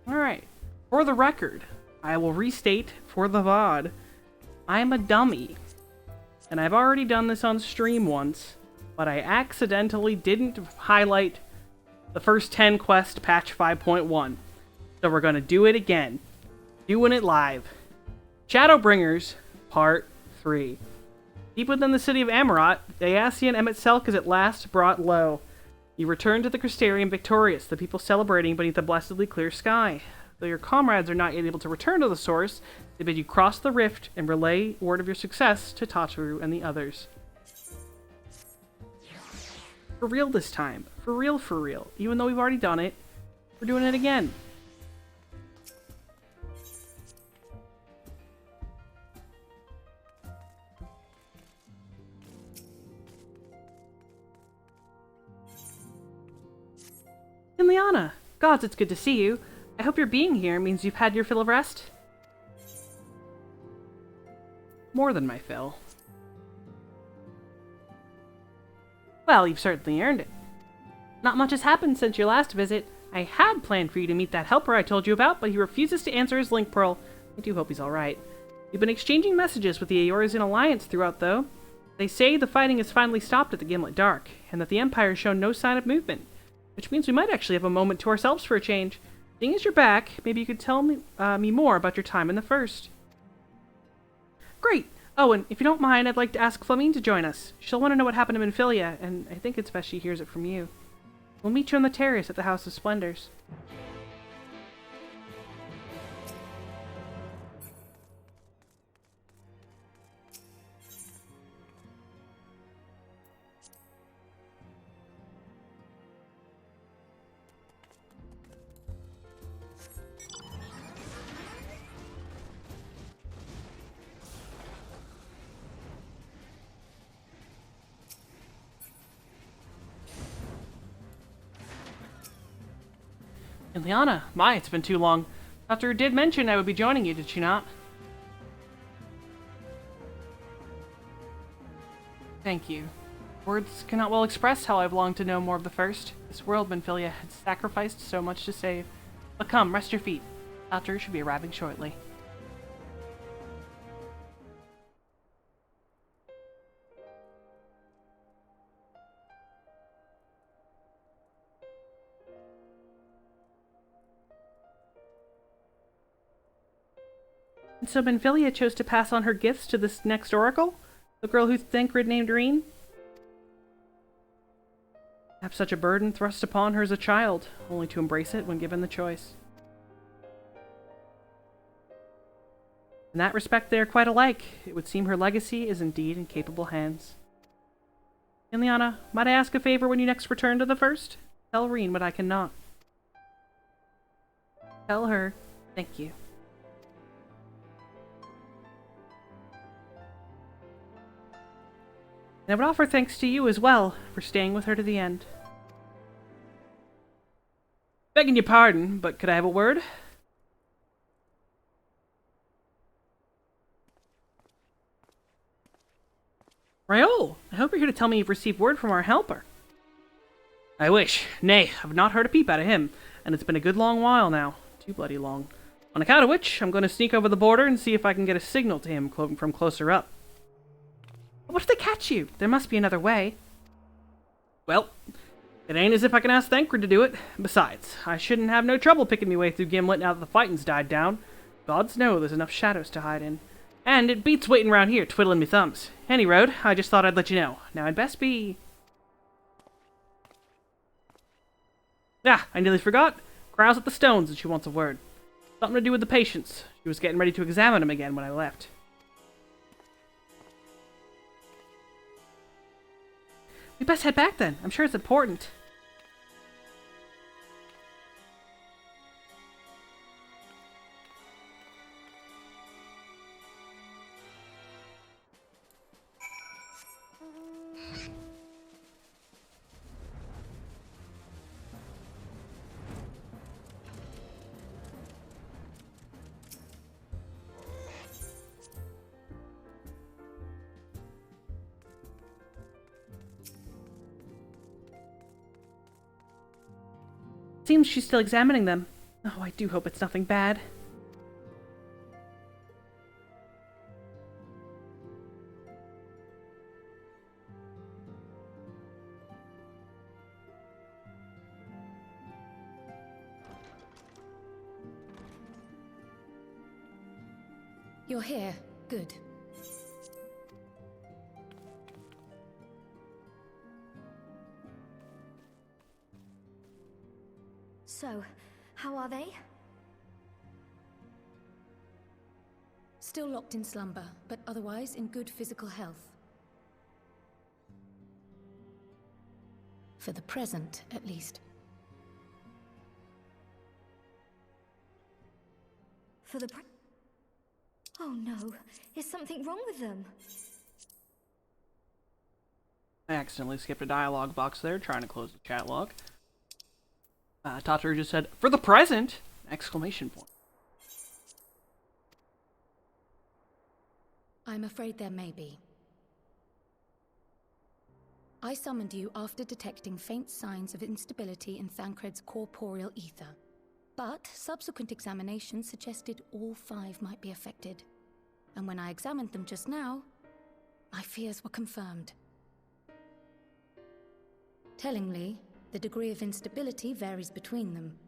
Alright. For the record, I will restate for the VOD, I'm a dummy. And I've already done this on stream once, but I accidentally didn't highlight the first 10 quests patch 5.1. So we're gonna do it again. Doing it live. Shadowbringers, Part 3. Deep within the city of Amarot, Dacian Emet-Selk is at last brought low. You return to the Crystarium victorious, the people celebrating beneath the blessedly clear sky. Though your comrades are not yet able to return to the source, they bid you cross the rift and relay word of your success to Tataru and the others. For real this time. For real. Even though we've already done it, we're doing it again. And Liana! Gods, it's good to see you. I hope your being here means you've had your fill of rest? More than my fill. Well, you've certainly earned it. Not much has happened since your last visit. I had planned for you to meet that helper I told you about, but he refuses to answer his link pearl. I do hope he's alright. We've been exchanging messages with the Eorzean Alliance throughout, though. They say the fighting has finally stopped at the Gimlet Dark, and that the Empire has shown no sign of movement. Which means we might actually have a moment to ourselves for a change. Seeing as you're back, maybe you could tell me more about your time in the First. Great! Oh, and if you don't mind, I'd like to ask Flamine to join us. She'll want to know what happened to Minfilia, and I think it's best she hears it from you. We'll meet you on the terrace at the House of Splendors. And Liana, my, it's been too long. Doctor did mention I would be joining you, did she not? Thank you. Words cannot well express how I've longed to know more of the First. This world Minfilia had sacrificed so much to save. But come, rest your feet. Doctor should be arriving shortly. And so Minfilia chose to pass on her gifts to this next oracle? The girl who Thancred named Reen? Have such a burden thrust upon her as a child, only to embrace it when given the choice. In that respect, they are quite alike. It would seem her legacy is indeed in capable hands. And Liana, might I ask a favor when you next return to the First? Tell Reen what I cannot. Tell her, thank you. And I would offer thanks to you as well for staying with her to the end. Begging your pardon, but could I have a word? Raoul, I hope you're here to tell me you've received word from our helper. I wish. Nay, I've not heard a peep out of him, and it's been a good long while now. Too bloody long. On account of which, I'm going to sneak over the border and see if I can get a signal to him from closer up. What if they catch you? There must be another way. Well, it ain't as if I can ask Thancred to do it. Besides, I shouldn't have no trouble picking me way through Gimlet now that the fighting's died down. Gods know there's enough shadows to hide in. And it beats waiting around here twiddling me thumbs. Any road, I just thought I'd let you know. Now I'd best be... Ah, I nearly forgot. Growls at the stones and she wants a word. Something to do with the patients. She was getting ready to examine them again when I left. We best head back then. I'm sure it's important. Seems she's still examining them. Oh, I do hope it's nothing bad. You're here. Good. So, how are they? Still locked in slumber, but otherwise in good physical health. For the present, at least. For the Oh no, is something wrong with them? I accidentally skipped a dialogue box there, trying to close the chat log. Tataru just said, "For the present!" Exclamation point. I'm afraid there may be. I summoned you after detecting faint signs of instability in Thancred's corporeal ether. But subsequent examination suggested all 5 might be affected. And when I examined them just now, my fears were confirmed. Tellingly, the degree of instability varies between them.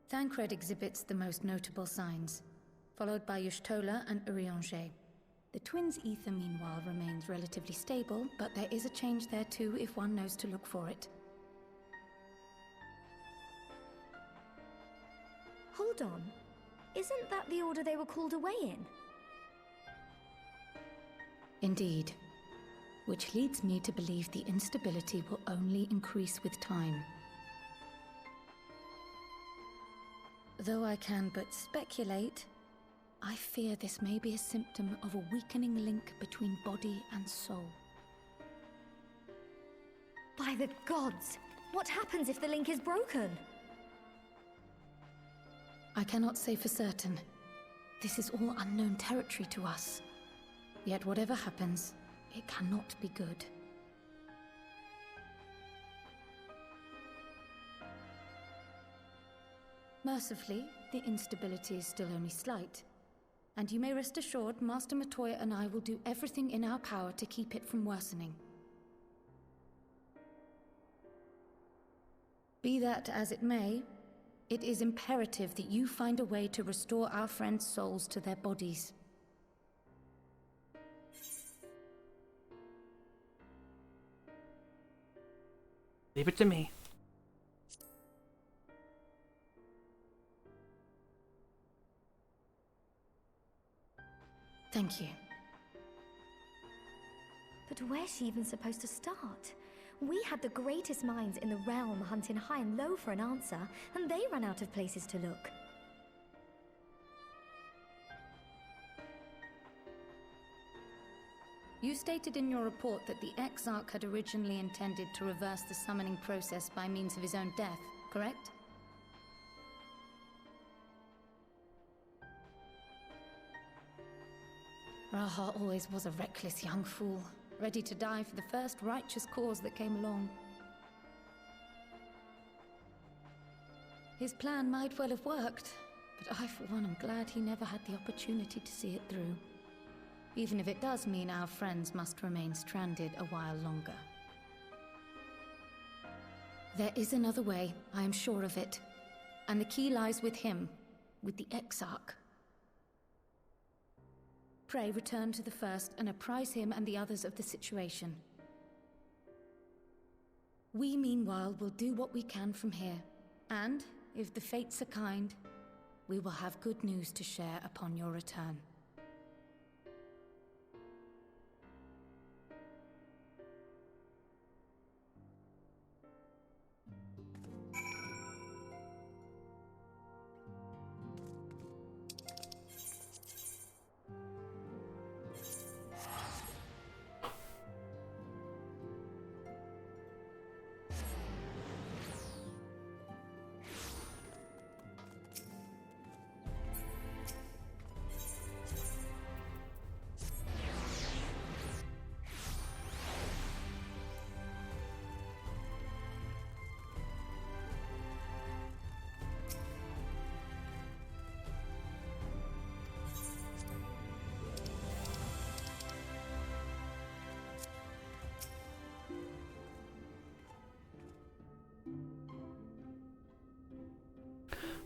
Thancred exhibits the most notable signs, followed by Y'shtola and Urianger. The twins' ether, meanwhile, remains relatively stable, but there is a change there too if one knows to look for it. Hold on. Isn't that the order they were called away in? Indeed. Which leads me to believe the instability will only increase with time. Though I can but speculate, I fear this may be a symptom of a weakening link between body and soul. By the gods! What happens if the link is broken? I cannot say for certain. This is all unknown territory to us. Yet whatever happens, it cannot be good. Mercifully, the instability is still only slight. And you may rest assured Master Matoya and I will do everything in our power to keep it from worsening. Be that as it may, it is imperative that you find a way to restore our friends' souls to their bodies. Leave it to me. Thank you. But where's she even supposed to start? We had the greatest minds in the realm hunting high and low for an answer, and they ran out of places to look. You stated in your report that the Exarch had originally intended to reverse the summoning process by means of his own death, correct? Raha always was a reckless young fool, ready to die for the first righteous cause that came along. His plan might well have worked, but I, for one, am glad he never had the opportunity to see it through. Even if it does mean our friends must remain stranded a while longer. There is another way, I am sure of it. And the key lies with him, with the Exarch. Pray return to the First and apprise him and the others of the situation. We, meanwhile, will do what we can from here. And, if the fates are kind, we will have good news to share upon your return.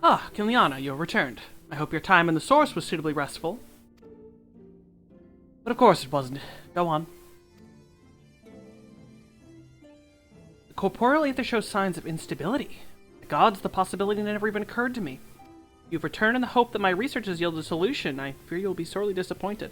Ah, Kiliana, you have returned. I hope your time in the source was suitably restful. But of course it wasn't. Go on. The corporeal ether shows signs of instability. The gods, the possibility never even occurred to me. You've returned in the hope that my research has yielded a solution. I fear you will be sorely disappointed.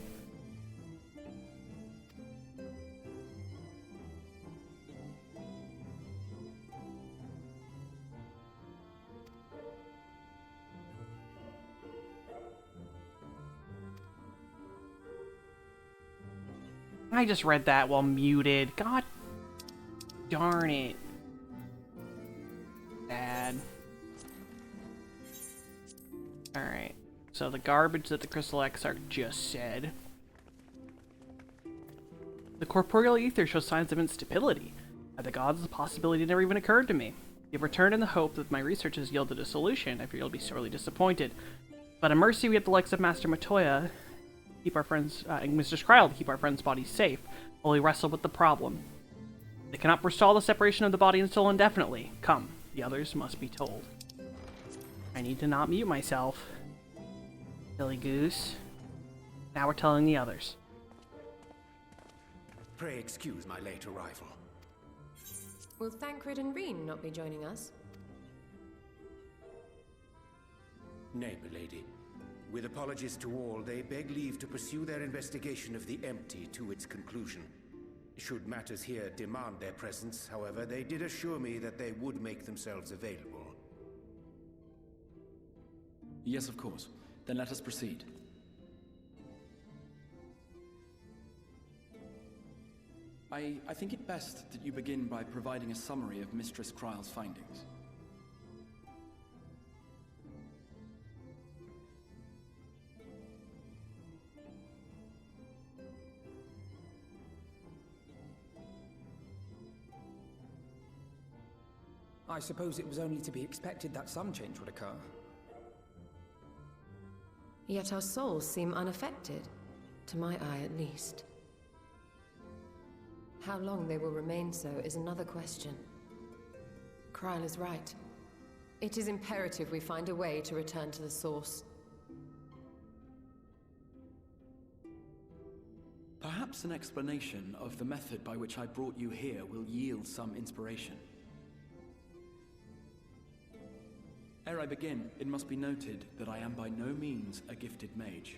I just read that while muted. God darn it. Bad. Alright. So the garbage that the Crystal XR just said. The corporeal ether shows signs of instability. By the gods, the possibility never even occurred to me. You've returned in the hope that my research has yielded a solution. I fear you'll be sorely disappointed. But a mercy we have the likes of Master Matoya keep our friends, and Mr. Skryl to keep our friends' bodies safe, while we wrestle with the problem. They cannot forestall the separation of the body and soul indefinitely. Come, the others must be told. I need to not mute myself. Silly goose. Now we're telling the others. Pray excuse my late arrival. Will Thancred and Reen not be joining us? Nay, milady. With apologies to all, they beg leave to pursue their investigation of the empty to its conclusion. Should matters here demand their presence, however, they did assure me that they would make themselves available. Yes, of course. Then let us proceed. I think it best that you begin by providing a summary of Mistress Kryl's findings. I suppose it was only to be expected that some change would occur. Yet our souls seem unaffected, to my eye at least. How long they will remain so is another question. Kryl is right. It is imperative we find a way to return to the source. Perhaps an explanation of the method by which I brought you here will yield some inspiration. Ere I begin, it must be noted that I am by no means a gifted mage.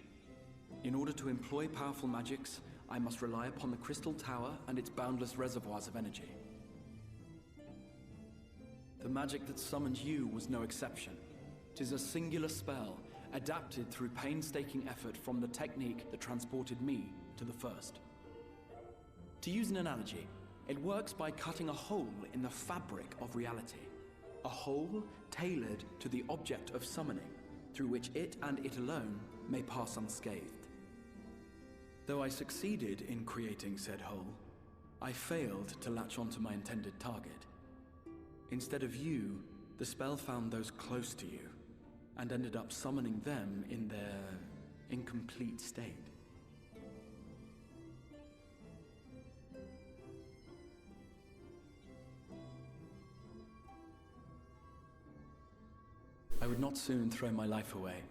In order to employ powerful magics, I must rely upon the Crystal Tower and its boundless reservoirs of energy. The magic that summoned you was no exception. 'Tis a singular spell, adapted through painstaking effort from the technique that transported me to the first. To use an analogy, it works by cutting a hole in the fabric of reality. A hole tailored to the object of summoning, through which it and it alone may pass unscathed. Though I succeeded in creating said hole, I failed to latch onto my intended target. Instead of you, the spell found those close to you, and ended up summoning them in their incomplete state. I would not soon throw my life away,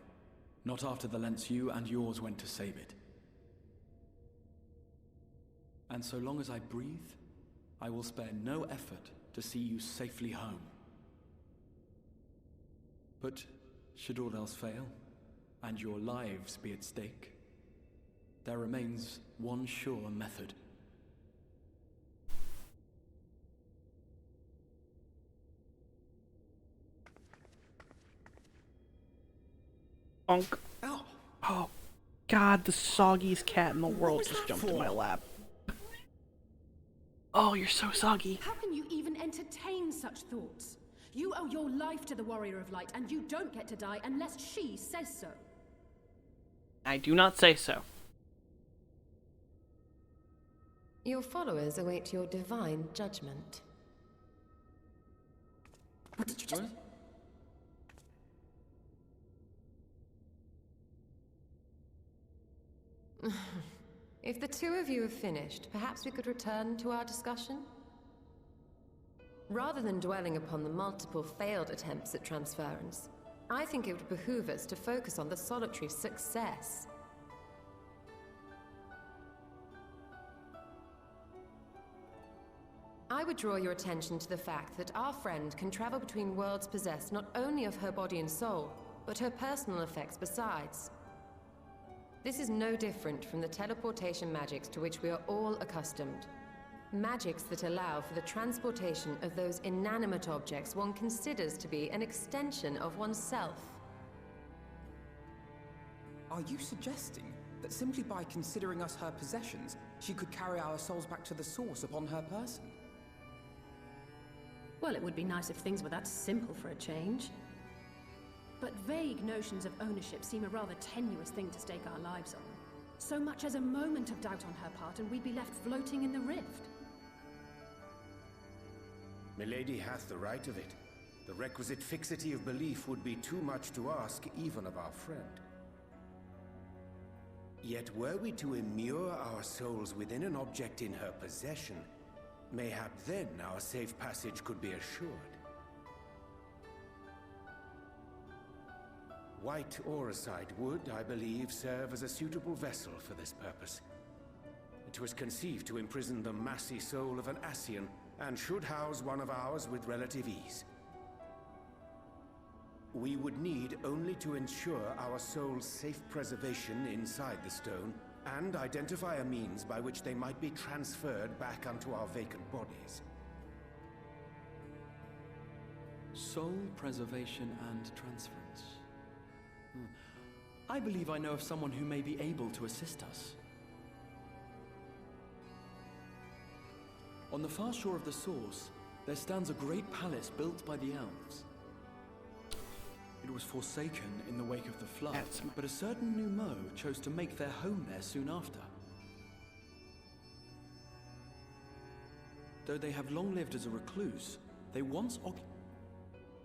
not after the lengths you and yours went to save it. And so long as I breathe, I will spare no effort to see you safely home. But should all else fail, and your lives be at stake, there remains one sure method. Bonk. Ow! Oh, God, the soggiest cat in the world just jumped in my lap. Oh, you're so soggy. How can you even entertain such thoughts? You owe your life to the Warrior of Light, and you don't get to die unless she says so. I do not say so. Your followers await your divine judgment. What did you just... If the two of you have finished, perhaps we could return to our discussion? Rather than dwelling upon the multiple failed attempts at transference, I think it would behoove us to focus on the solitary's success. I would draw your attention to the fact that our friend can travel between worlds possessed not only of her body and soul, but her personal effects besides. This is no different from the teleportation magics to which we are all accustomed. Magics that allow for the transportation of those inanimate objects one considers to be an extension of oneself. Are you suggesting that simply by considering us her possessions, she could carry our souls back to the source upon her person? Well, it would be nice if things were that simple for a change. But vague notions of ownership seem a rather tenuous thing to stake our lives on. So much as a moment of doubt on her part and we'd be left floating in the rift. Milady hath the right of it. The requisite fixity of belief would be too much to ask even of our friend. Yet were we to immure our souls within an object in her possession, mayhap then our safe passage could be assured. White Auracite would, I believe, serve as a suitable vessel for this purpose. It was conceived to imprison the massy soul of an Ascian, and should house one of ours with relative ease. We would need only to ensure our soul's safe preservation inside the stone, and identify a means by which they might be transferred back unto our vacant bodies. Soul preservation and transference. I believe I know of someone who may be able to assist us. On the far shore of the source, there stands a great palace built by the elves. It was forsaken in the wake of the flood, but a certain Numo chose to make their home there soon after. Though they have long lived as a recluse, they once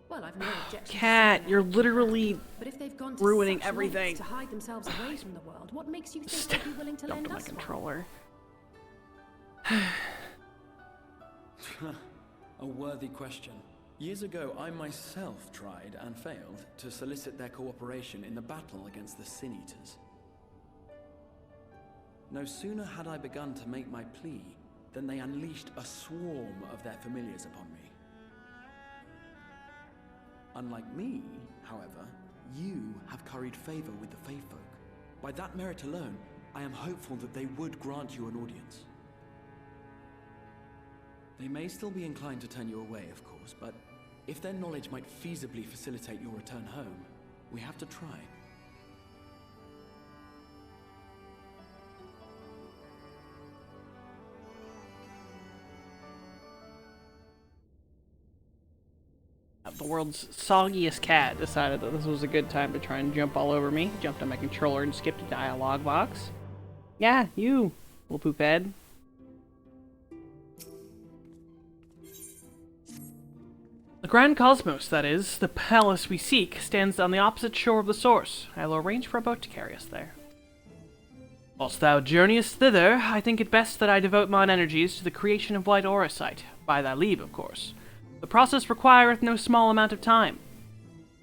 Well, I've no objection. Cat, you're literally But if they've gone to ruining such everything. lengths to hide themselves away from the world, what makes you think they'd be willing to lend dumped my us one? controller. A worthy question. Years ago, I myself tried and failed to solicit their cooperation in the battle against the Sin Eaters. No sooner had I begun to make my plea than they unleashed a swarm of their familiars upon me. Unlike me, however, you have curried favor with the Fae folk. By that merit alone, I am hopeful that they would grant you an audience. They may still be inclined to turn you away, of course, but if their knowledge might feasibly facilitate your return home, we have to try. The world's soggiest cat decided that this was a good time to try and jump all over me. Jumped on my controller and skipped a dialogue box. Yeah, you, little poop head. The Grand Cosmos, that is, the palace we seek, stands on the opposite shore of the source. I will arrange for a boat to carry us there. Whilst thou journeyest thither, I think it best that I devote mine energies to the creation of white auracite, by thy leave, of course. The process requireth no small amount of time,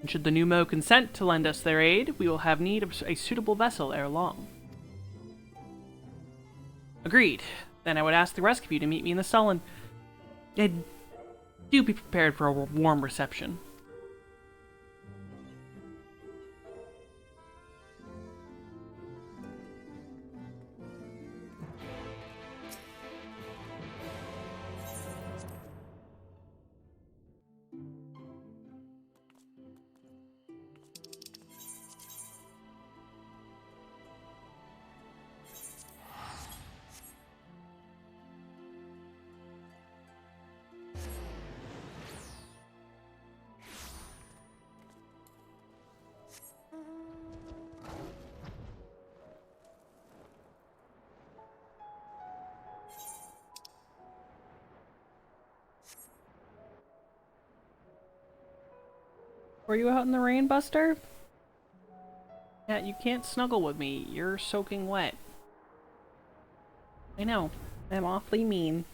and should the Numo consent to lend us their aid, we will have need of a suitable vessel ere long. Agreed. Then I would ask the rest of you to meet me in the Sullen. And do be prepared for a warm reception. Were you out in the rain, Buster? Yeah, you can't snuggle with me. You're soaking wet. I know. I'm awfully mean.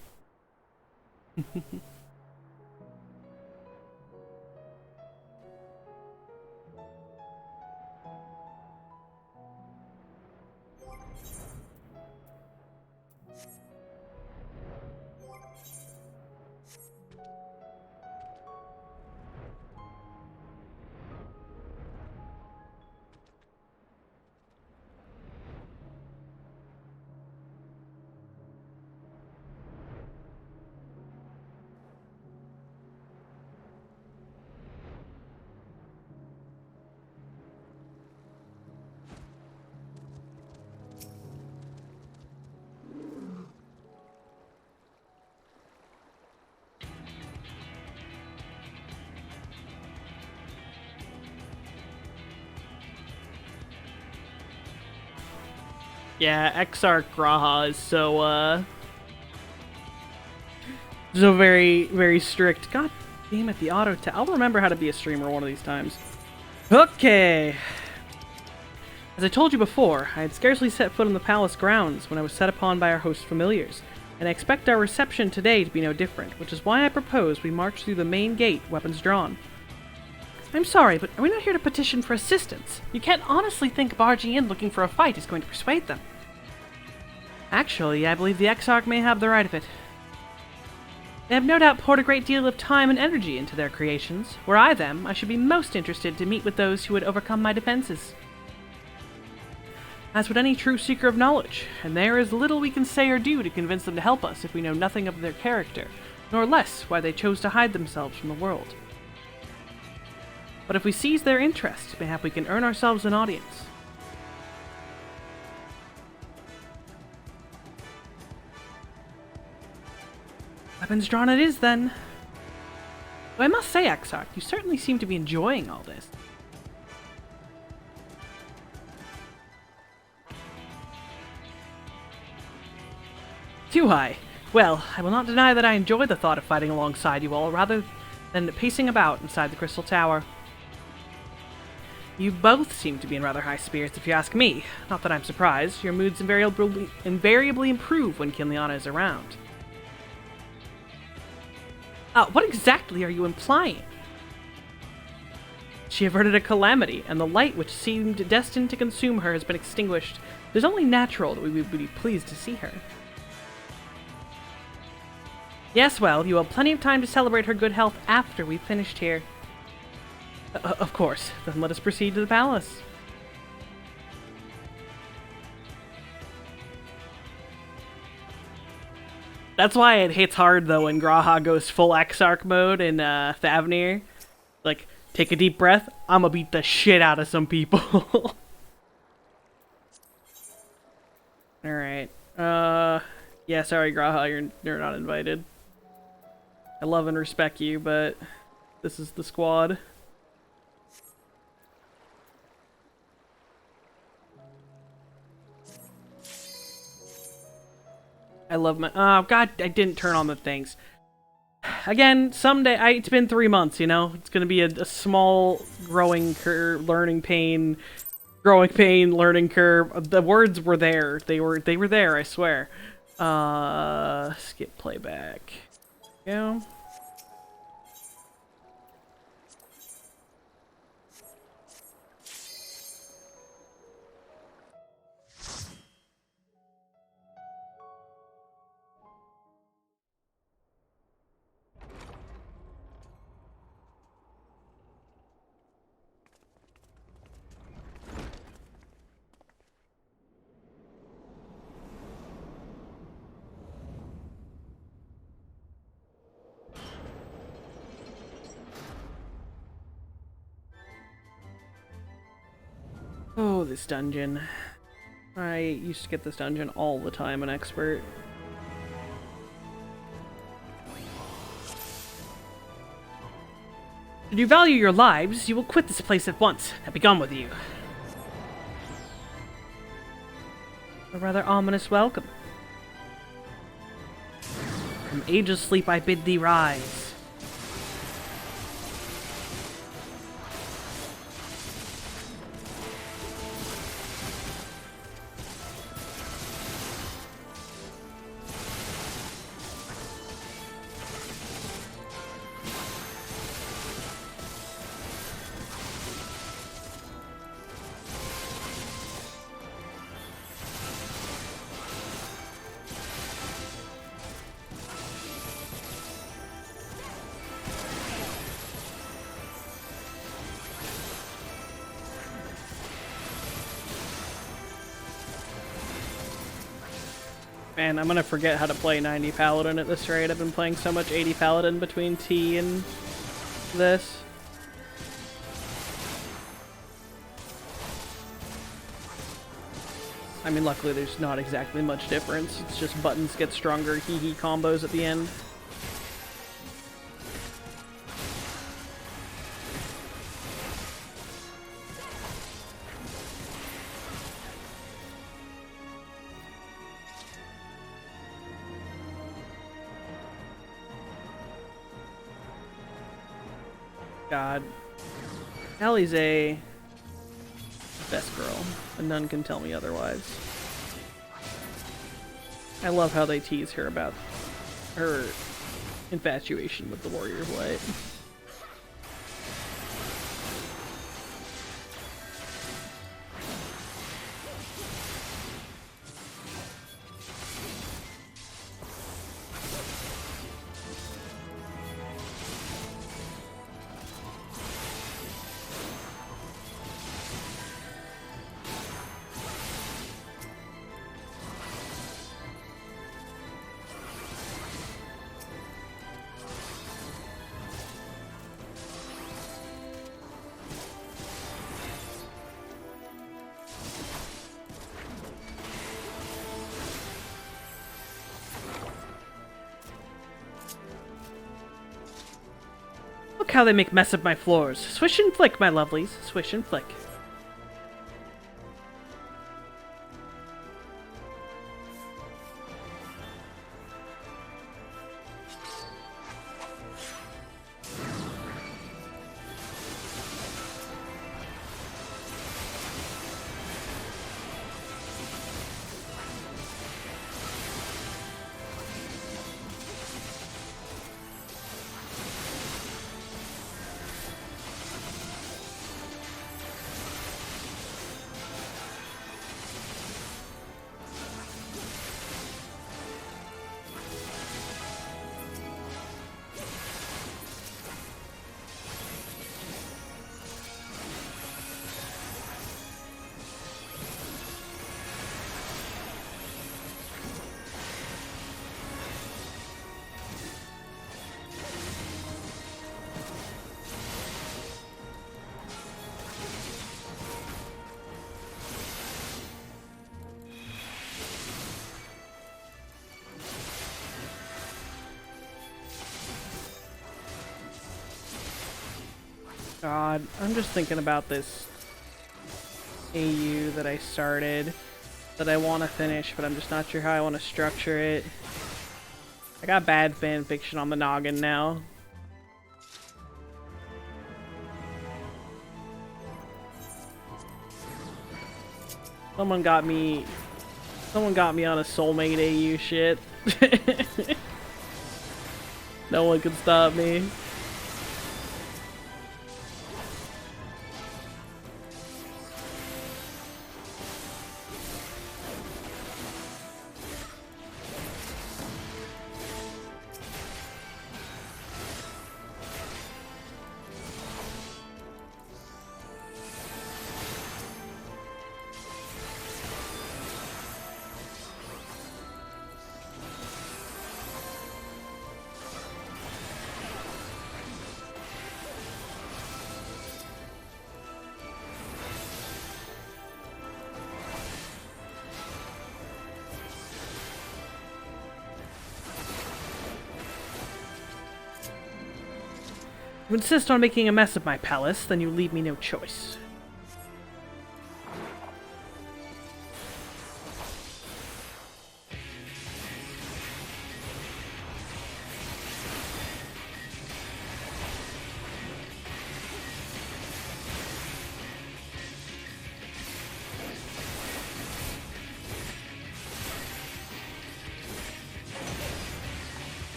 Yeah, Exarch Graha is so very, very strict. God damn it, the auto I'll remember how to be a streamer one of these times. Okay. As I told you before, I had scarcely set foot on the palace grounds when I was set upon by our host familiars, and I expect our reception today to be no different, which is why I propose we march through the main gate, weapons drawn. I'm sorry, but are we not here to petition for assistance? You can't honestly think barging in looking for a fight is going to persuade them. Actually, I believe the Exarch may have the right of it. They have no doubt poured a great deal of time and energy into their creations. Were I them, I should be most interested to meet with those who would overcome my defenses. As would any true seeker of knowledge, and there is little we can say or do to convince them to help us if we know nothing of their character, nor less why they chose to hide themselves from the world. But if we seize their interest, mayhap we can earn ourselves an audience. Weapons drawn it is, then. Though I must say, Exarch, you certainly seem to be enjoying all this. Do I? Well, I will not deny that I enjoy the thought of fighting alongside you all, rather than pacing about inside the Crystal Tower. You both seem to be in rather high spirits, if you ask me. Not that I'm surprised. Your moods invariably improve when Kinliana is around. What exactly are you implying? She averted a calamity, and the light which seemed destined to consume her has been extinguished. It is only natural that we would be pleased to see her. Yes, well, you will have plenty of time to celebrate her good health after we've finished here. Of course. Then let us proceed to the palace. That's why it hits hard, though, when Graha goes full Exarch mode in Thavnir. Like, take a deep breath. I'ma beat the shit out of some people. Alright. Yeah, sorry, Graha, you're not invited. I love and respect you, but this is the squad. I love my... Oh, God, I didn't turn on the things. Again, someday... it's been 3 months, you know? It's gonna be a small growing curve, learning pain, growing pain, learning curve. The words were there. They were there, I swear. Skip playback. Go. Oh, this dungeon. I used to get this dungeon all the time, an expert. Should you value your lives, you will quit this place at once and be gone with you. A rather ominous welcome. From ageless sleep I bid thee rise. Man, I'm gonna forget how to play 90 Paladin at this rate. I've been playing so much 80 Paladin between T and this. I mean, luckily there's not exactly much difference. It's just buttons get stronger, hee-hee combos at the end. God. Alize, best girl, and none can tell me otherwise. I love how they tease her about her infatuation with the Warrior of Light. Look how they make mess of my floors. Swish and flick, my lovelies. Swish and flick. God, I'm just thinking about this AU that I started that I want to finish, but I'm just not sure how I want to structure it. I got bad fan fiction on the noggin now. Someone got me on a soulmate AU shit. No one can stop me. You insist on making a mess of my palace, then you leave me no choice.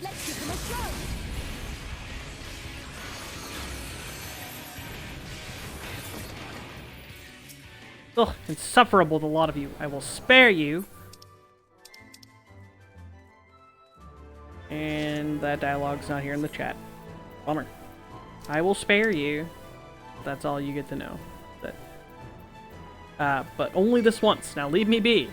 Let's give them a show! Ugh, insufferable, the lot of you. I will spare you. And that dialogue's not here in the chat. Bummer. I will spare you. That's all you get to know. But only this once. Now leave me be.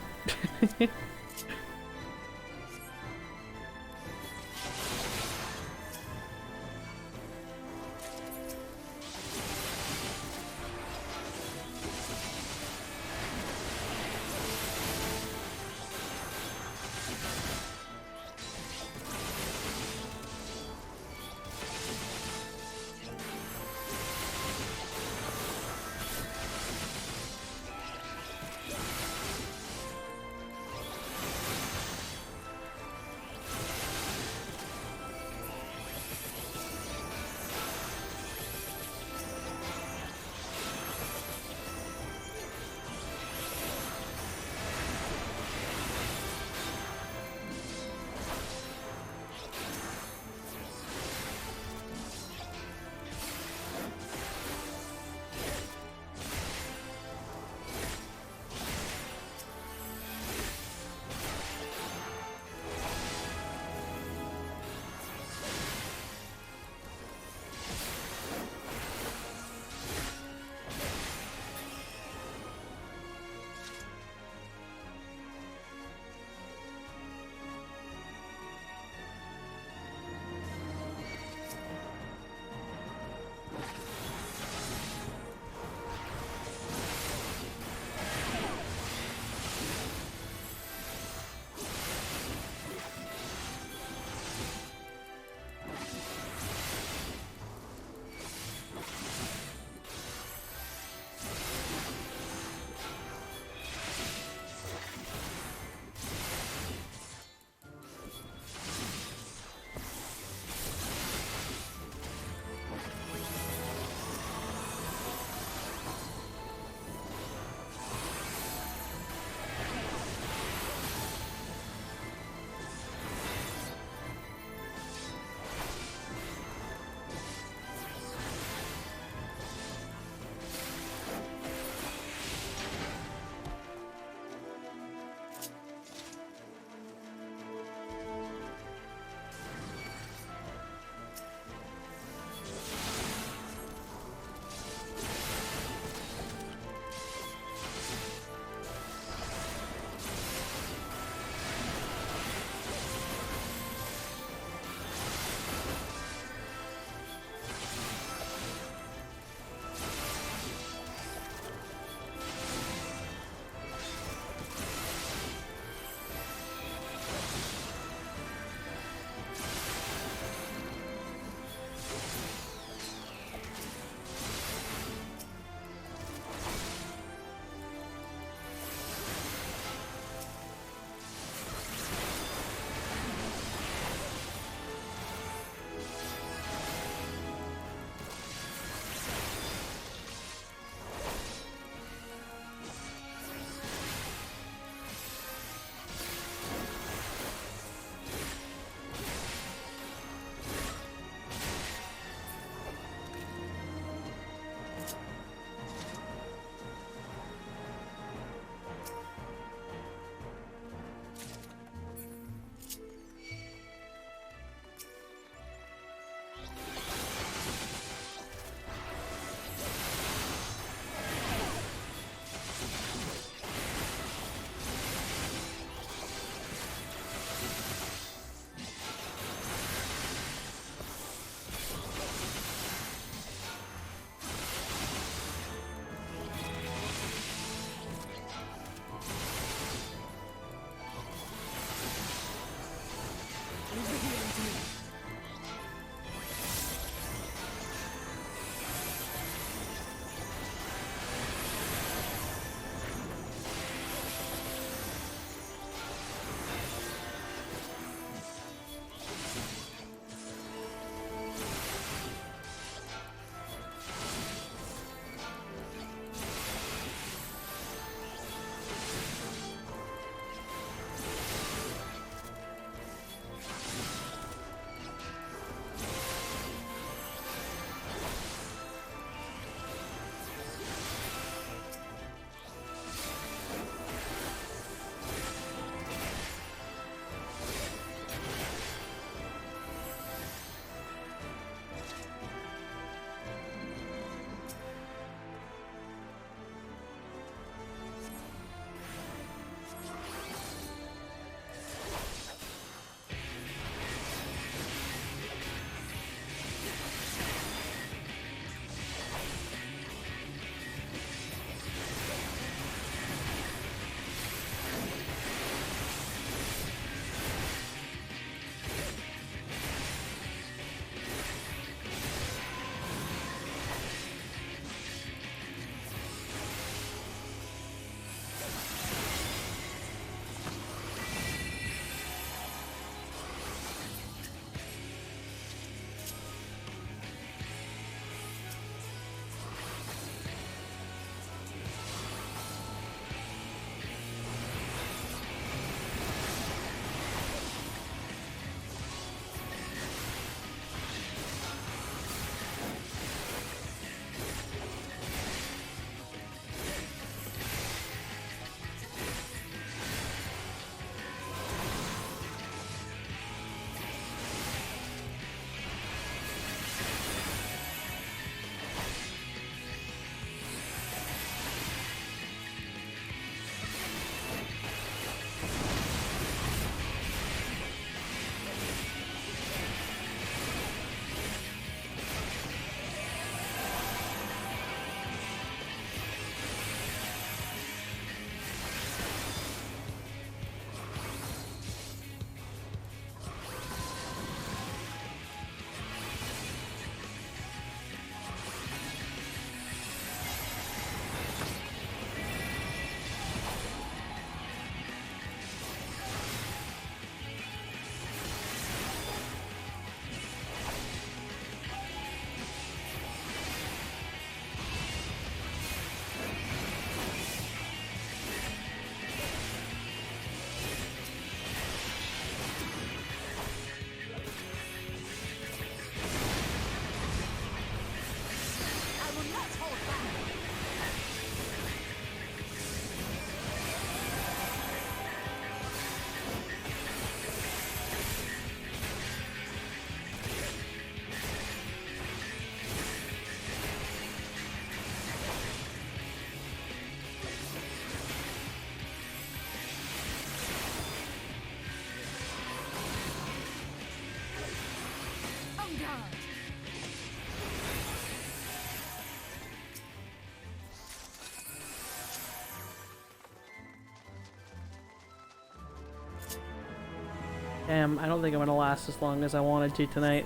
Damn, I don't think I'm gonna last as long as I wanted to tonight.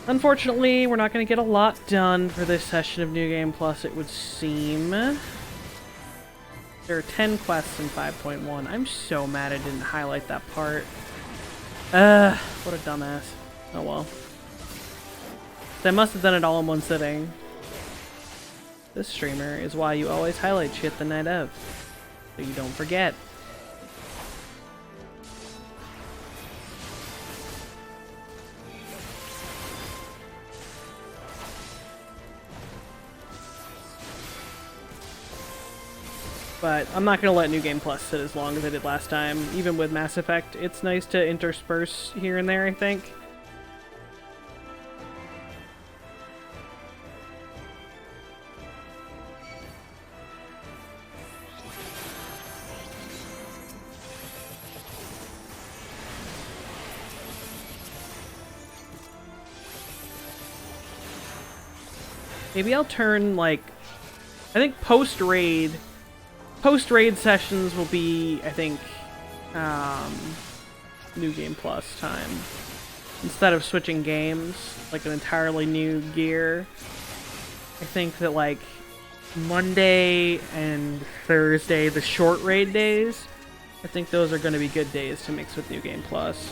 Unfortunately, we're not gonna get a lot done for this session of New Game Plus, it would seem. There are 10 quests in 5.1. I'm so mad I didn't highlight that part. What a dumbass. Oh well. I must have done it all in one sitting. This streamer is why you always highlight shit the night of, so you don't forget. But I'm not going to let New Game Plus sit as long as I did last time. Even with Mass Effect, it's nice to intersperse here and there, I think. Maybe I'll turn, like, I think post-raid sessions will be, I think, New Game Plus time. Instead of switching games, like an entirely new gear, I think that, like, Monday and Thursday, the short raid days, I think those are going to be good days to mix with New Game Plus.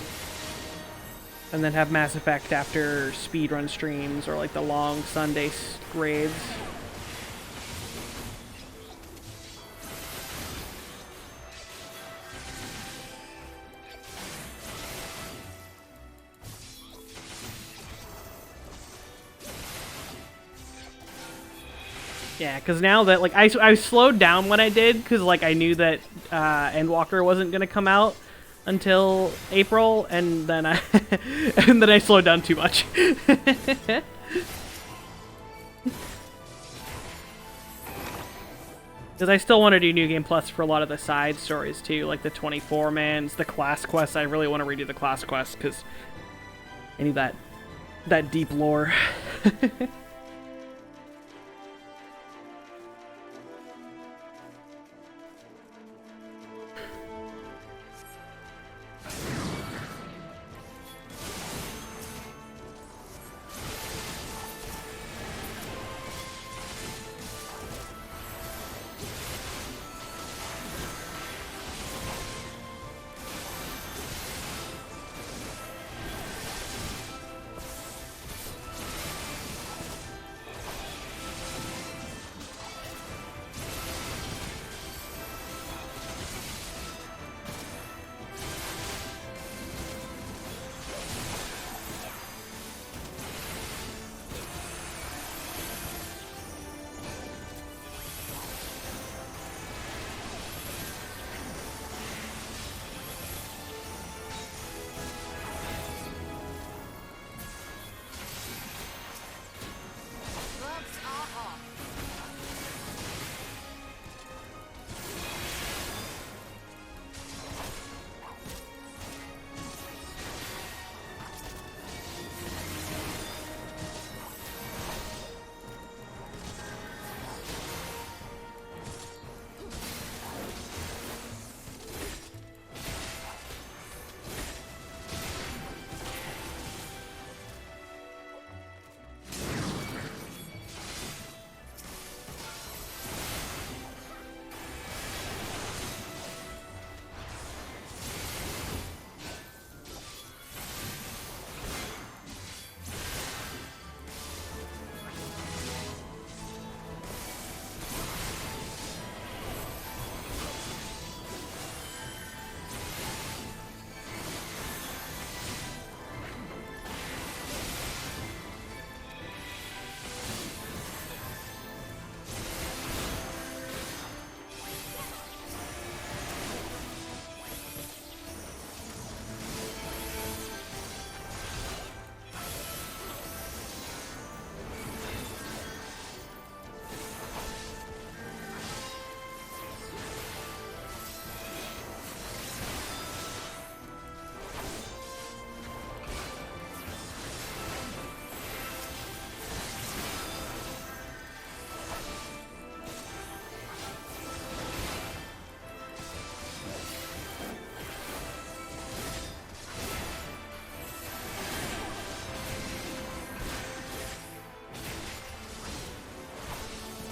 And then have Mass Effect after speedrun streams or like the long Sunday raids. Yeah, because now that, like, I slowed down when I did, because, like, I knew that Endwalker wasn't going to come out until April, and then I and then I slowed down too much. Because I still want to do New Game Plus for a lot of the side stories too, like the 24-mans, the class quests. I really want to redo the class quests because I need that deep lore.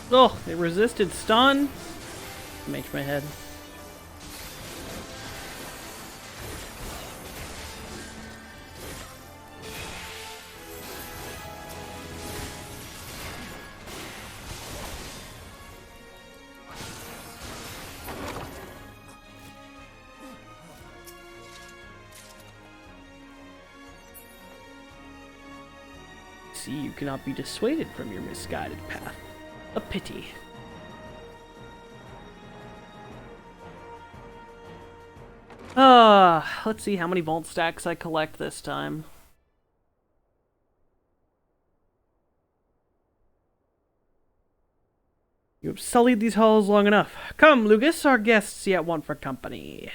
Oh, it resisted stun. Makes my head. See, you cannot be dissuaded from your misguided path. A pity. Let's see how many vault stacks I collect this time. You have sullied these halls long enough. Come, Lucas, our guests yet want for company.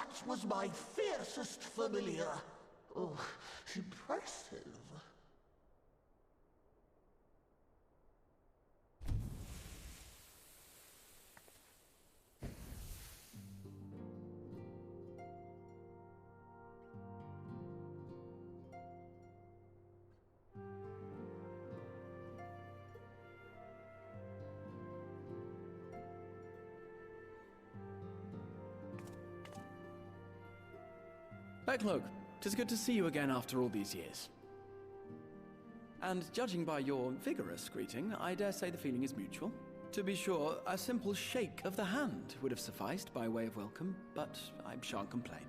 That was my fiercest familiar. Oh, impressive. Backlogue, 'tis good to see you again after all these years. And judging by your vigorous greeting, I dare say the feeling is mutual. To be sure, a simple shake of the hand would have sufficed by way of welcome, but I shan't complain.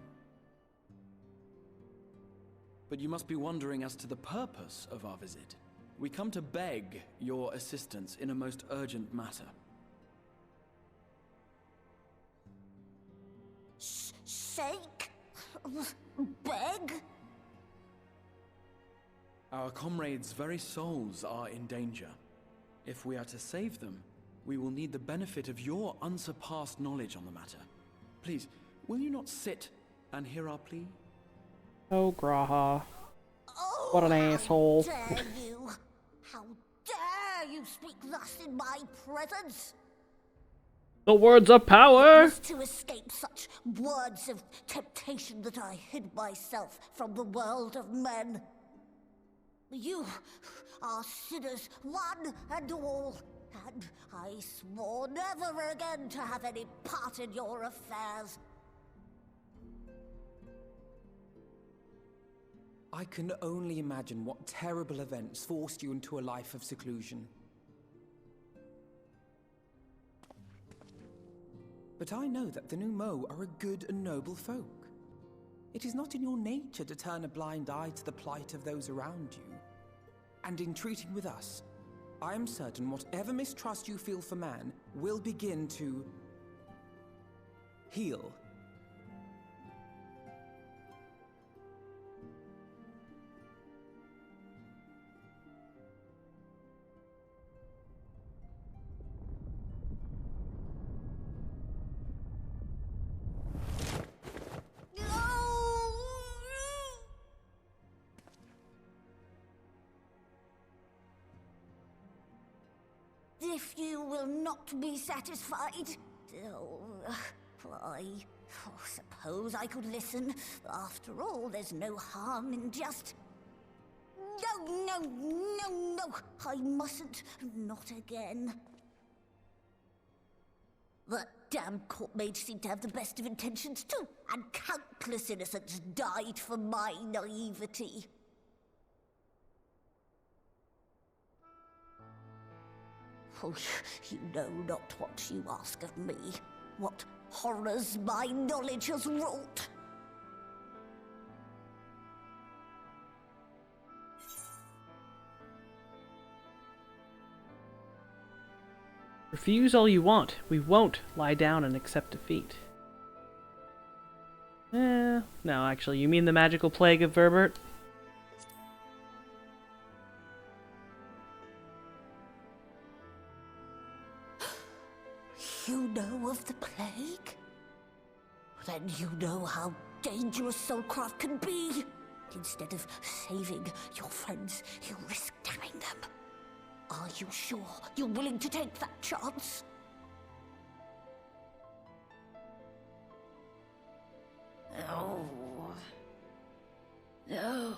But you must be wondering as to the purpose of our visit. We come to beg your assistance in a most urgent matter. Shake? Beg? Our comrades' very souls are in danger. If we are to save them, we will need the benefit of your unsurpassed knowledge on the matter. Please, will you not sit and hear our plea? Oh, Graha. Oh, What an asshole. How dare you? How dare you speak thus in my presence? The words of power! It was to escape such words of temptation that I hid myself from the world of men. You are sinners, one and all, and I swore never again to have any part in your affairs. I can only imagine what terrible events forced you into a life of seclusion. But I know that the Numo are a good and noble folk. It is not in your nature to turn a blind eye to the plight of those around you. And in treating with us, I am certain whatever mistrust you feel for man will begin to heal. If you will not be satisfied, I suppose I could listen. After all, there's no harm in just... No, I mustn't. Not again. That damn court mage seemed to have the best of intentions too, and countless innocents died for my naivety. Oh, you know not what you ask of me, what horrors my knowledge has wrought. Refuse all you want. We won't lie down and accept defeat. No, actually, you mean the magical plague of Verbert? You know of the plague? Then you know how dangerous soulcraft can be. Instead of saving your friends, you risk damning them. Are you sure you're willing to take that chance? No. No.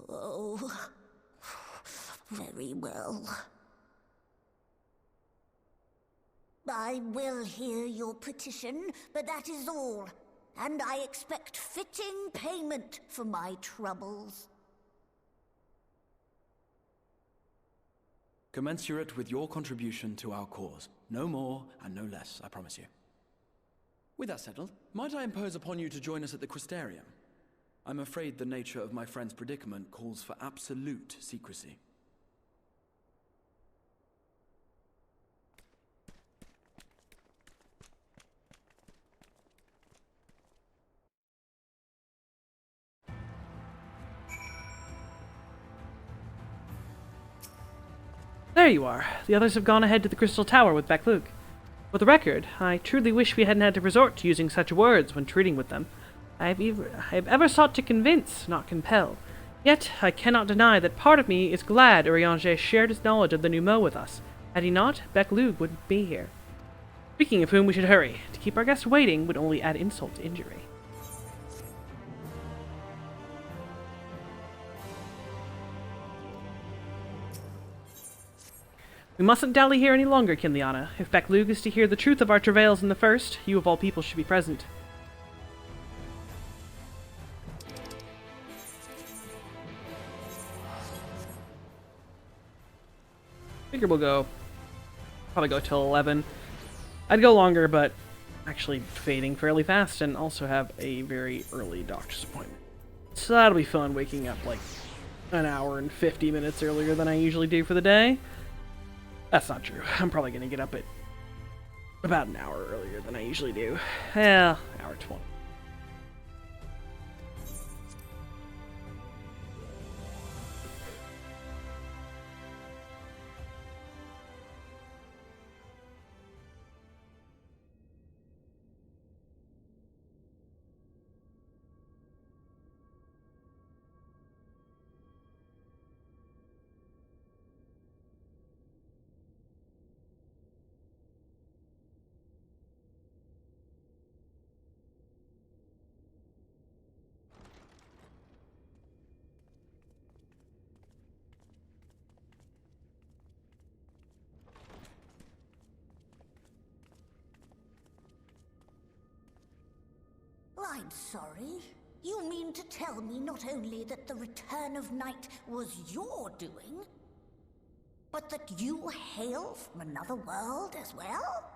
Oh, very well. I will hear your petition, but that is all. And I expect fitting payment for my troubles. Commensurate with your contribution to our cause. No more and no less, I promise you. With that settled, might I impose upon you to join us at the Crystarium? I'm afraid the nature of my friend's predicament calls for absolute secrecy. There you are. The others have gone ahead to the Crystal Tower with Beklug. For the record, I truly wish we hadn't had to resort to using such words when treating with them. I have ever sought to convince, not compel. Yet, I cannot deny that part of me is glad Urianger shared his knowledge of the Numo with us. Had he not, Beklug wouldn't be here. Speaking of whom, we should hurry. To keep our guest waiting would only add insult to injury. We mustn't dally here any longer, Kinliana. If Beklug is to hear the truth of our travails in the first, you of all people should be present. Figure we'll probably go till 11. I'd go longer, but actually fading fairly fast, and also have a very early doctor's appointment. So that'll be fun, waking up like an hour and 50 minutes earlier than I usually do for the day. That's not true. I'm probably going to get up at about an hour earlier than I usually do. Hour 20. I'm sorry. You mean to tell me not only that the return of night was your doing, but that you hail from another world as well?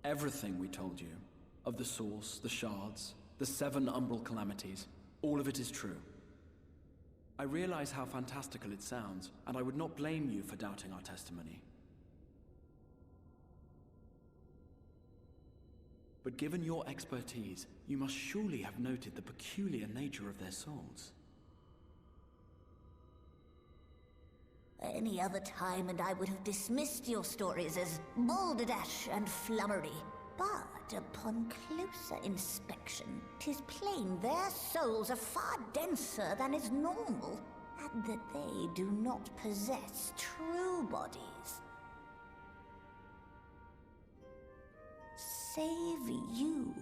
Everything we told you, of the source, the shards, the 7 umbral calamities, all of it is true. I realize how fantastical it sounds, and I would not blame you for doubting our testimony. But given your expertise, you must surely have noted the peculiar nature of their souls. Any other time and I would have dismissed your stories as balderdash and flummery. But upon closer inspection, 'tis plain their souls are far denser than is normal, and that they do not possess true bodies. Save you.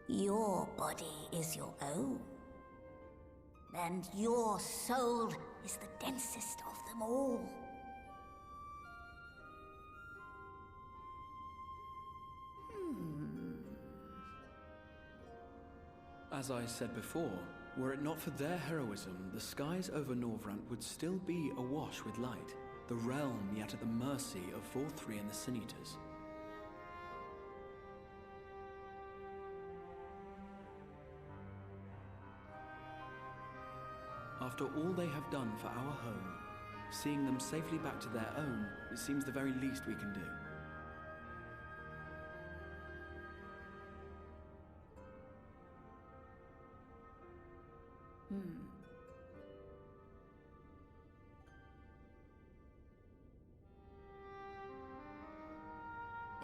Your body is your own. And your soul is the densest of them all. As I said before, were it not for their heroism, the skies over Norvrant would still be awash with light, the realm yet at the mercy of Vorthri and the Sin Eaters. After all they have done for our home, seeing them safely back to their own, it seems the very least we can do.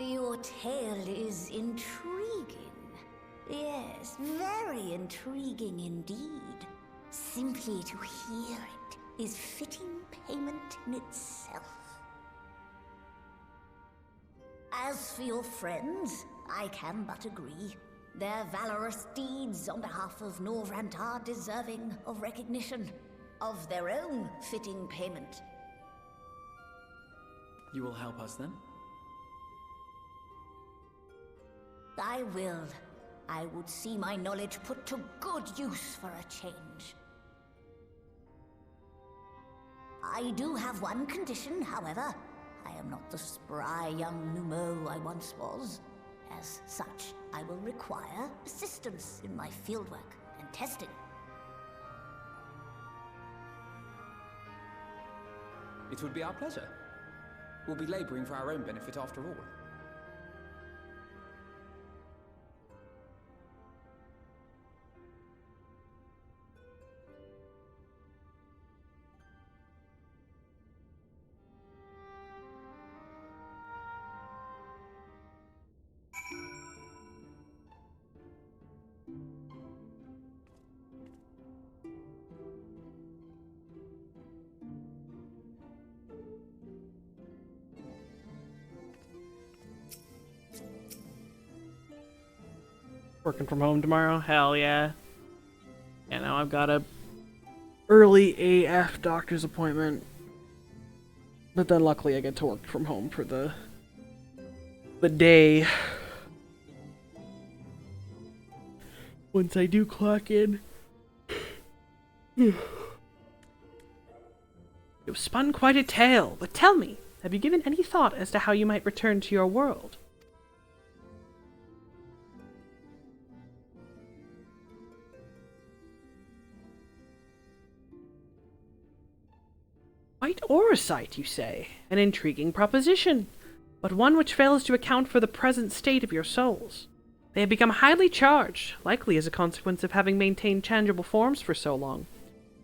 Your tale is intriguing. Yes, very intriguing indeed. Simply to hear it is fitting payment in itself. As for your friends, I can but agree. Their valorous deeds on behalf of Norvrant are deserving of recognition, of their own fitting payment. You will help us then? I will. I would see my knowledge put to good use for a change. I do have one condition, however. I am not the spry young Numo I once was. As such, I will require assistance in my fieldwork and testing. It would be our pleasure. We'll be laboring for our own benefit after all. Working from home tomorrow? Hell yeah. Yeah, now I've got a early AF doctor's appointment. But then luckily I get to work from home for the day. Once I do clock in. You've spun quite a tale, but tell me, have you given any thought as to how you might return to your world? White Orosite, you say? An intriguing proposition, but one which fails to account for the present state of your souls. They have become highly charged, likely as a consequence of having maintained tangible forms for so long.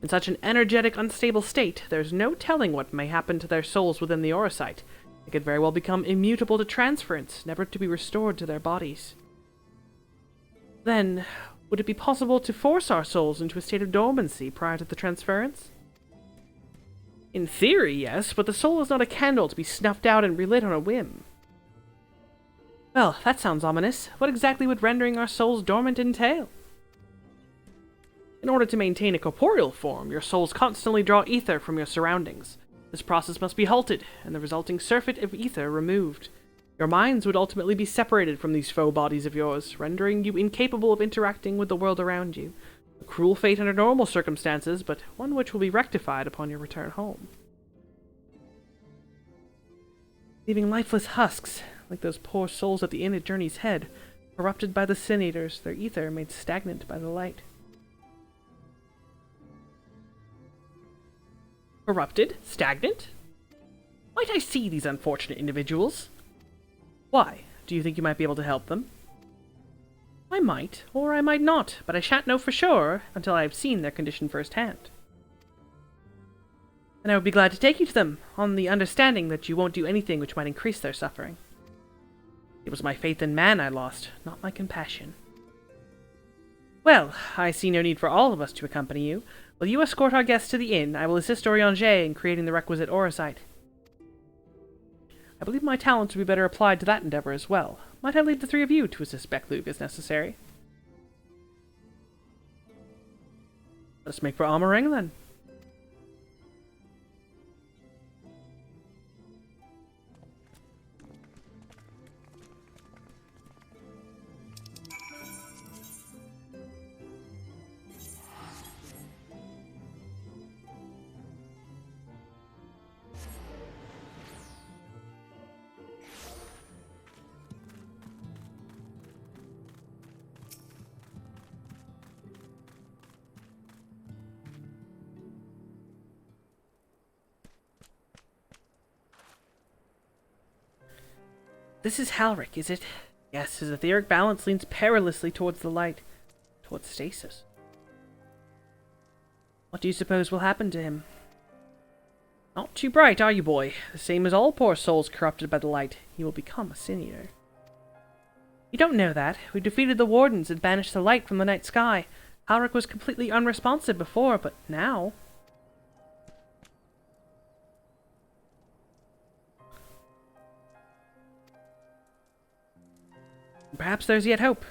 In such an energetic, unstable state, there's no telling what may happen to their souls within the Orosite. They could very well become immutable to transference, never to be restored to their bodies. Then, would it be possible to force our souls into a state of dormancy prior to the transference? In theory, yes, but the soul is not a candle to be snuffed out and relit on a whim. Well, that sounds ominous. What exactly would rendering our souls dormant entail? In order to maintain a corporeal form, your souls constantly draw ether from your surroundings. This process must be halted, and the resulting surfeit of ether removed. Your minds would ultimately be separated from these faux bodies of yours, rendering you incapable of interacting with the world around you. A cruel fate under normal circumstances, but one which will be rectified upon your return home. Leaving lifeless husks, like those poor souls at the inn at Journey's Head, corrupted by the Sin Eaters, their ether made stagnant by the light. Corrupted? Stagnant? Might I see these unfortunate individuals? Why? Do you think you might be able to help them? I might, or I might not, but I shan't know for sure until I have seen their condition firsthand. And I would be glad to take you to them, on the understanding that you won't do anything which might increase their suffering. It was my faith in man I lost, not my compassion. Well, I see no need for all of us to accompany you. Will you escort our guests to the inn? I will assist Orianger in creating the requisite Orosite. I believe my talents would be better applied to that endeavor as well. Might I leave the three of you to assist Becklug as necessary? Let's make for Amarang then. This is Halric, is it? Yes, his etheric balance leans perilously towards the light, towards stasis. What do you suppose will happen to him? Not too bright, are you, boy? The same as all poor souls corrupted by the light. He will become a Sin Eater. You don't know that. We defeated the Wardens and banished the light from the night sky. Halric was completely unresponsive before, but now... Perhaps there's yet hope.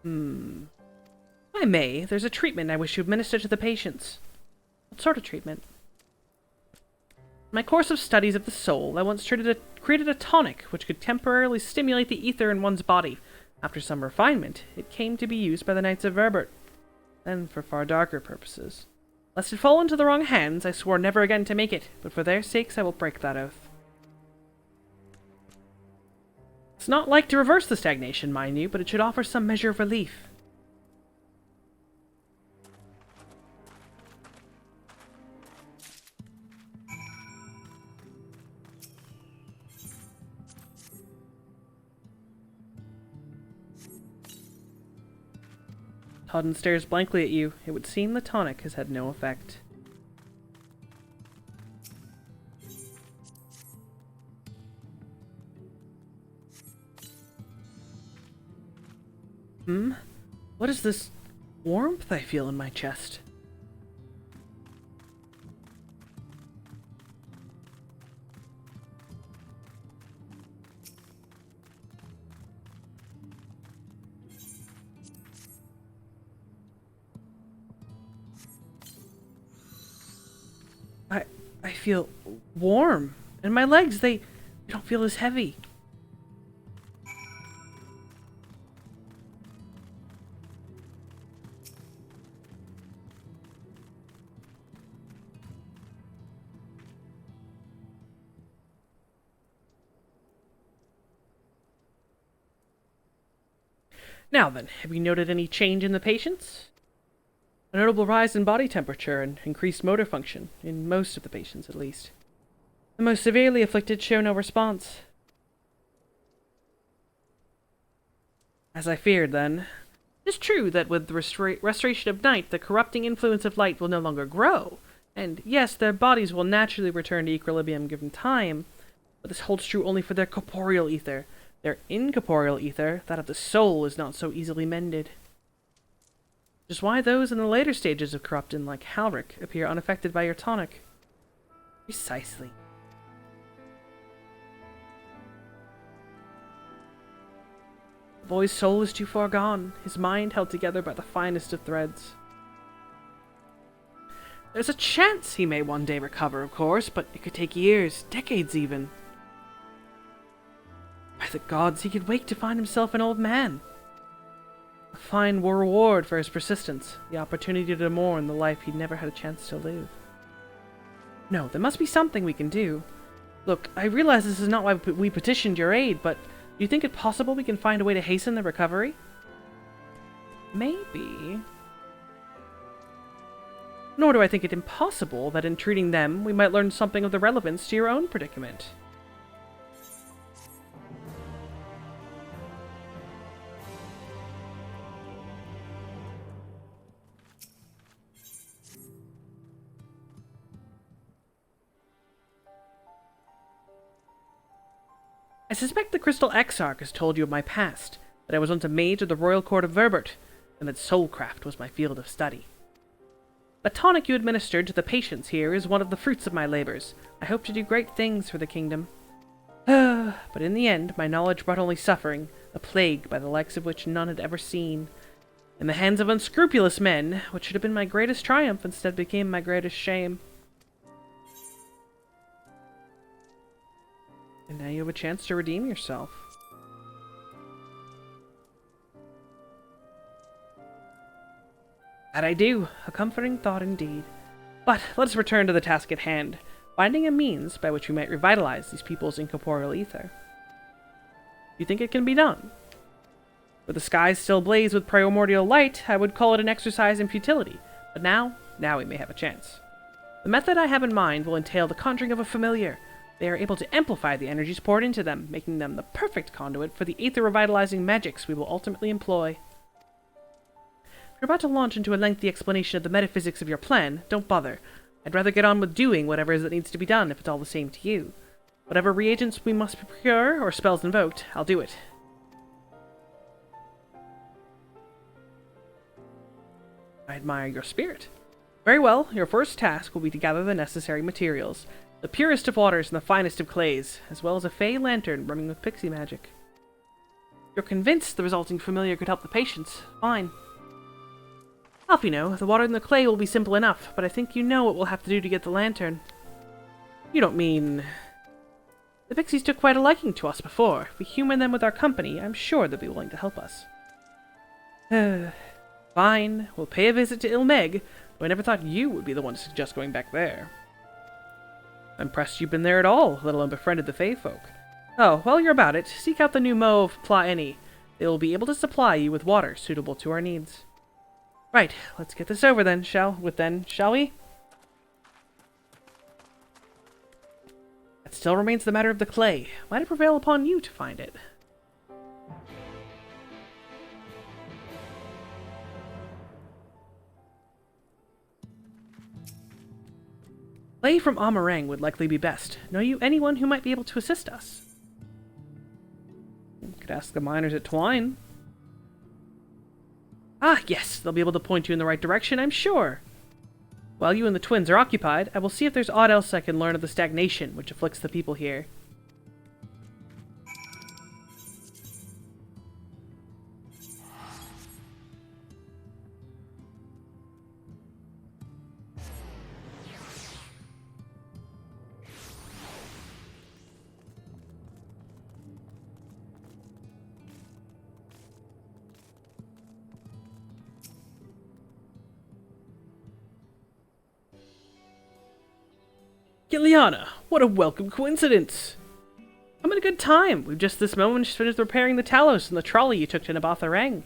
I may. There's a treatment I wish to administer to the patients. What sort of treatment? In my course of studies of the soul, I once created a tonic which could temporarily stimulate the ether in one's body. After some refinement, it came to be used by the Knights of Verbert. Then for far darker purposes. Lest it fall into the wrong hands, I swore never again to make it, but for their sakes I will break that oath. It's not like to reverse the stagnation, mind you, but it should offer some measure of relief. Hodden stares blankly at you. It would seem the tonic has had no effect. What is this warmth I feel in my chest? I feel warm. And my legs, they don't feel as heavy. Now then, have you noted any change in the patients? A notable rise in body temperature and increased motor function, in most of the patients at least. The most severely afflicted show no response. As I feared, then. It is true that with the restoration of night, the corrupting influence of light will no longer grow, and yes, their bodies will naturally return to equilibrium given time, but this holds true only for their corporeal ether. Their incorporeal ether, that of the soul, is not so easily mended. Which is why those in the later stages of corruption, like Halric, appear unaffected by your tonic. Precisely. The boy's soul is too far gone, his mind held together by the finest of threads. There's a chance he may one day recover, of course, but it could take years, decades even. By the gods, he could wake to find himself an old man. A fine reward for his persistence, the opportunity to mourn the life he'd never had a chance to live. No, there must be something we can do. Look, I realize this is not why we petitioned your aid, but do you think it possible we can find a way to hasten the recovery? Maybe. Nor do I think it impossible that in treating them, we might learn something of the relevance to your own predicament. I suspect the Crystal Exarch has told you of my past, that I was once a mage of the Royal Court of Verbert, and that soulcraft was my field of study. The tonic you administered to the patients here is one of the fruits of my labors. I hope to do great things for the kingdom. But in the end, my knowledge brought only suffering, a plague by the likes of which none had ever seen. In the hands of unscrupulous men, which should have been my greatest triumph, instead became my greatest shame. And now you have a chance to redeem yourself. That I do. A comforting thought indeed. But let us return to the task at hand, finding a means by which we might revitalize these people's incorporeal ether. Do you think it can be done? With the skies still ablaze with primordial light, I would call it an exercise in futility, but now we may have a chance. The method I have in mind will entail the conjuring of a familiar. They are able to amplify the energies poured into them, making them the perfect conduit for the ether-revitalizing magics we will ultimately employ. If you're about to launch into a lengthy explanation of the metaphysics of your plan, don't bother. I'd rather get on with doing whatever it is that needs to be done if it's all the same to you. Whatever reagents we must procure, or spells invoked, I'll do it. I admire your spirit. Very well, your first task will be to gather the necessary materials. The purest of waters and the finest of clays, as well as a fey lantern brimming with pixie magic. If you're convinced the resulting familiar could help the patients, fine. Alfino, the water and the clay will be simple enough, but I think you know what we'll have to do to get the lantern. You don't mean... The pixies took quite a liking to us before. If we humor them with our company, I'm sure they'll be willing to help us. Fine, we'll pay a visit to Ilmeg, though I never thought you would be the one to suggest going back there. I'm impressed you've been there at all, let alone befriended the Fey folk. Oh, while you're about it, seek out the new Mo of Plaeni. They will be able to supply you with water suitable to our needs. Right, let's get this over then, shall we? That still remains the matter of the clay. Might it prevail upon you to find it? Clay from Amarang would likely be best. Know you anyone who might be able to assist us? Could ask the miners at Twine. Ah, yes, they'll be able to point you in the right direction, I'm sure. While you and the twins are occupied, I will see if there's aught else I can learn of the stagnation which afflicts the people here. Giliana, what a welcome coincidence! I'm in a good time. We've just this moment just finished repairing the Talos and the trolley you took to Nabatha.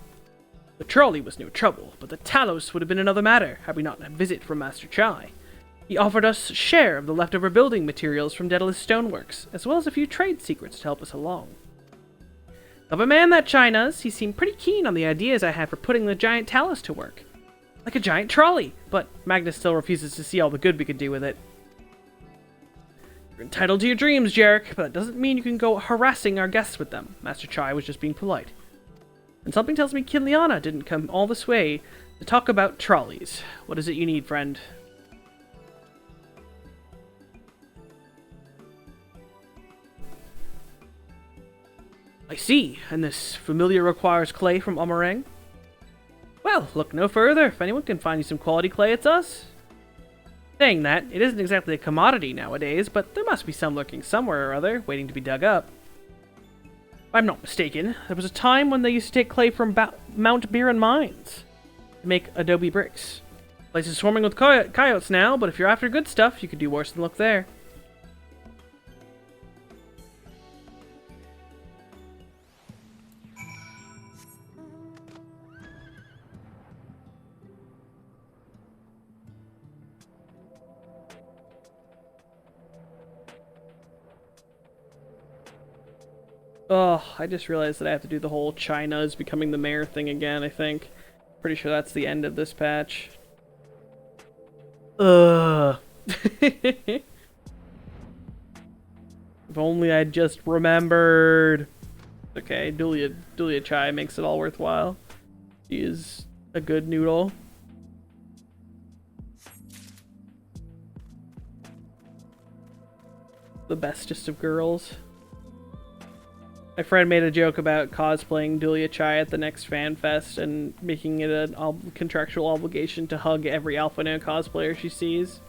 The trolley was no trouble, but the Talos would have been another matter had we not had a visit from Master Chai. He offered us a share of the leftover building materials from Daedalus Stoneworks, as well as a few trade secrets to help us along. Of a man that Chai does, he seemed pretty keen on the ideas I had for putting the giant Talos to work. Like a giant trolley, but Magnus still refuses to see all the good we could do with it. You're entitled to your dreams, Jarek, but that doesn't mean you can go harassing our guests with them. Master Chai was just being polite. And something tells me Kiliana didn't come all this way to talk about trolleys. What is it you need, friend? I see, and this familiar requires clay from Amarang? Well, look no further. If anyone can find you some quality clay, it's us. Saying that, it isn't exactly a commodity nowadays, but there must be some lurking somewhere or other, waiting to be dug up. If I'm not mistaken, there was a time when they used to take clay from Mount Biran mines to make adobe bricks. The place is swarming with coyotes now, but if you're after good stuff, you could do worse than look there. Oh, I just realized that I have to do the whole China is becoming the mayor thing again, I think. Pretty sure that's the end of this patch. Ugh. If only I'd just remembered. Okay, Dulia Chai makes it all worthwhile. She is a good noodle. The bestest of girls. My friend made a joke about cosplaying Dulia Chai at the next fan fest and making it a contractual obligation to hug every Alpha No cosplayer she sees.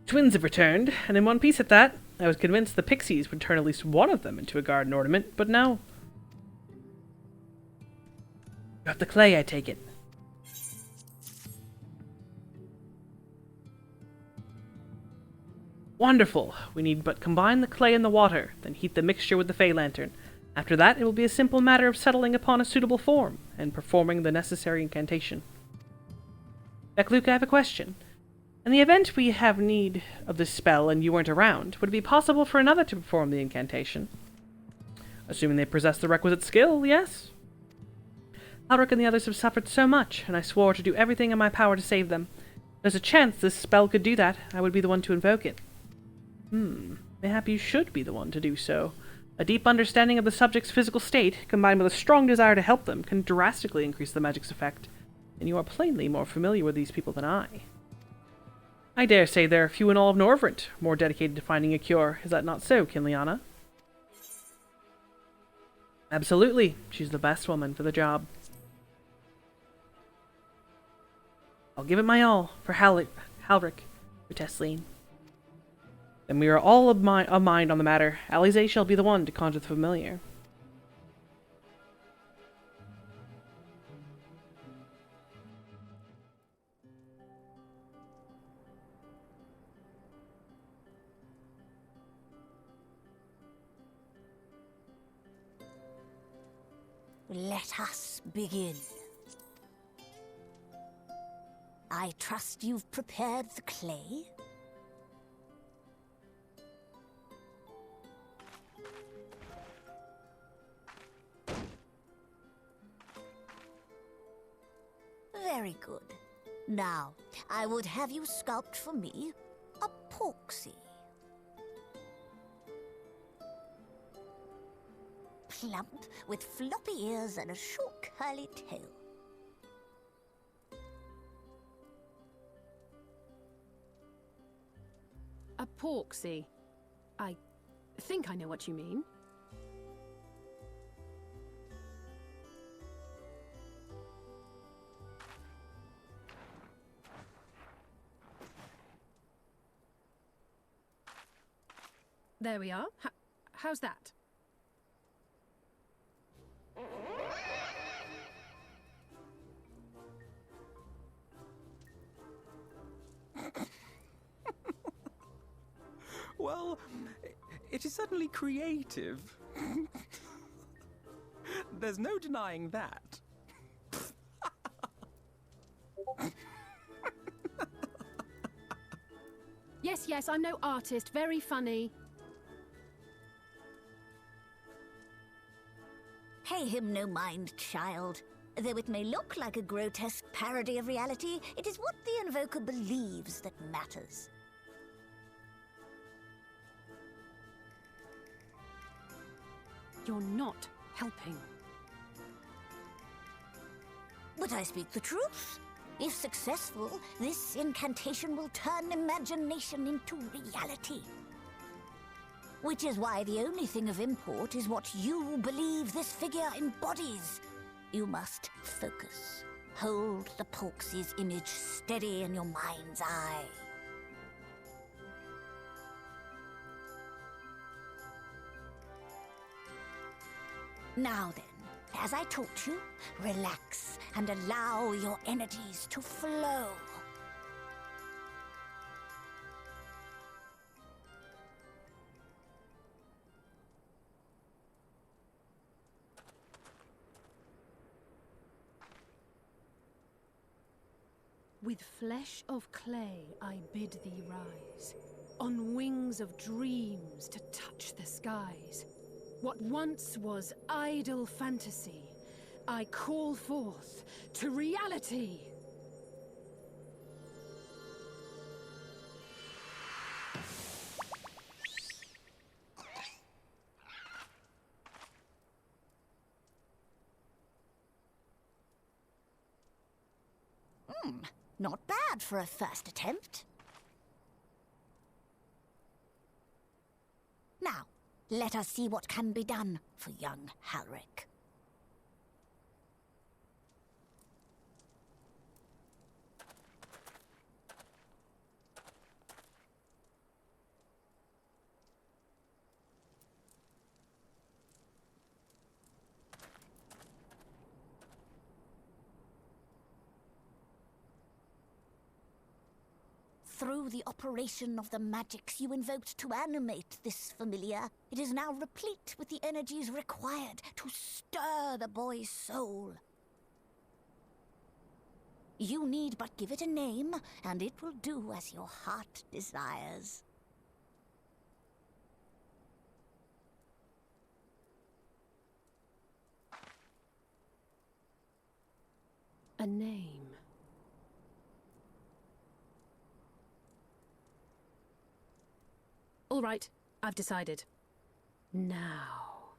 Twins have returned, and in one piece at that. I was convinced the pixies would turn at least one of them into a garden ornament, but no. You have the clay, I take it. Wonderful. We need but combine the clay and the water, then heat the mixture with the Fey Lantern. After that, it will be a simple matter of settling upon a suitable form, and performing the necessary incantation. Beck-Luke, I have a question. In the event we have need of this spell and you weren't around, would it be possible for another to perform the incantation? Assuming they possess the requisite skill, yes. Alric and the others have suffered so much, and I swore to do everything in my power to save them. There's a chance this spell could do that. I would be the one to invoke it. Mayhap you should be the one to do so. A deep understanding of the subject's physical state, combined with a strong desire to help them, can drastically increase the magic's effect, and you are plainly more familiar with these people than I. I dare say there are few in all of Norvrent more dedicated to finding a cure. Is that not so, Kiliana? Absolutely. She's the best woman for the job. I'll give it my all for Halric, for Tesleen. Then we are all of mind on the matter. Alize shall be the one to conjure the familiar. Let us begin. I trust you've prepared the clay? Very good. Now, I would have you sculpt for me a porksy. Plump, with floppy ears and a short curly tail. A porksy. I think I know what you mean. There we are. How's that? Well, it is certainly creative. There's no denying that. Yes, I'm no artist. Very funny. Pay him no mind, child. Though it may look like a grotesque parody of reality, it is what the invoker believes that matters. You're not helping. But I speak the truth. If successful, this incantation will turn imagination into reality. Which is why the only thing of import is what you believe this figure embodies. You must focus. Hold the Porksy's image steady in your mind's eye. Now then, as I taught you, relax and allow your energies to flow. With flesh of clay I bid thee rise, on wings of dreams to touch the skies. What once was idle fantasy, I call forth to reality. Not bad for a first attempt. Now, let us see what can be done for young Halric. Through the operation of the magics you invoked to animate this familiar, it is now replete with the energies required to stir the boy's soul. You need but give it a name, and it will do as your heart desires. A name. All right, I've decided. Now.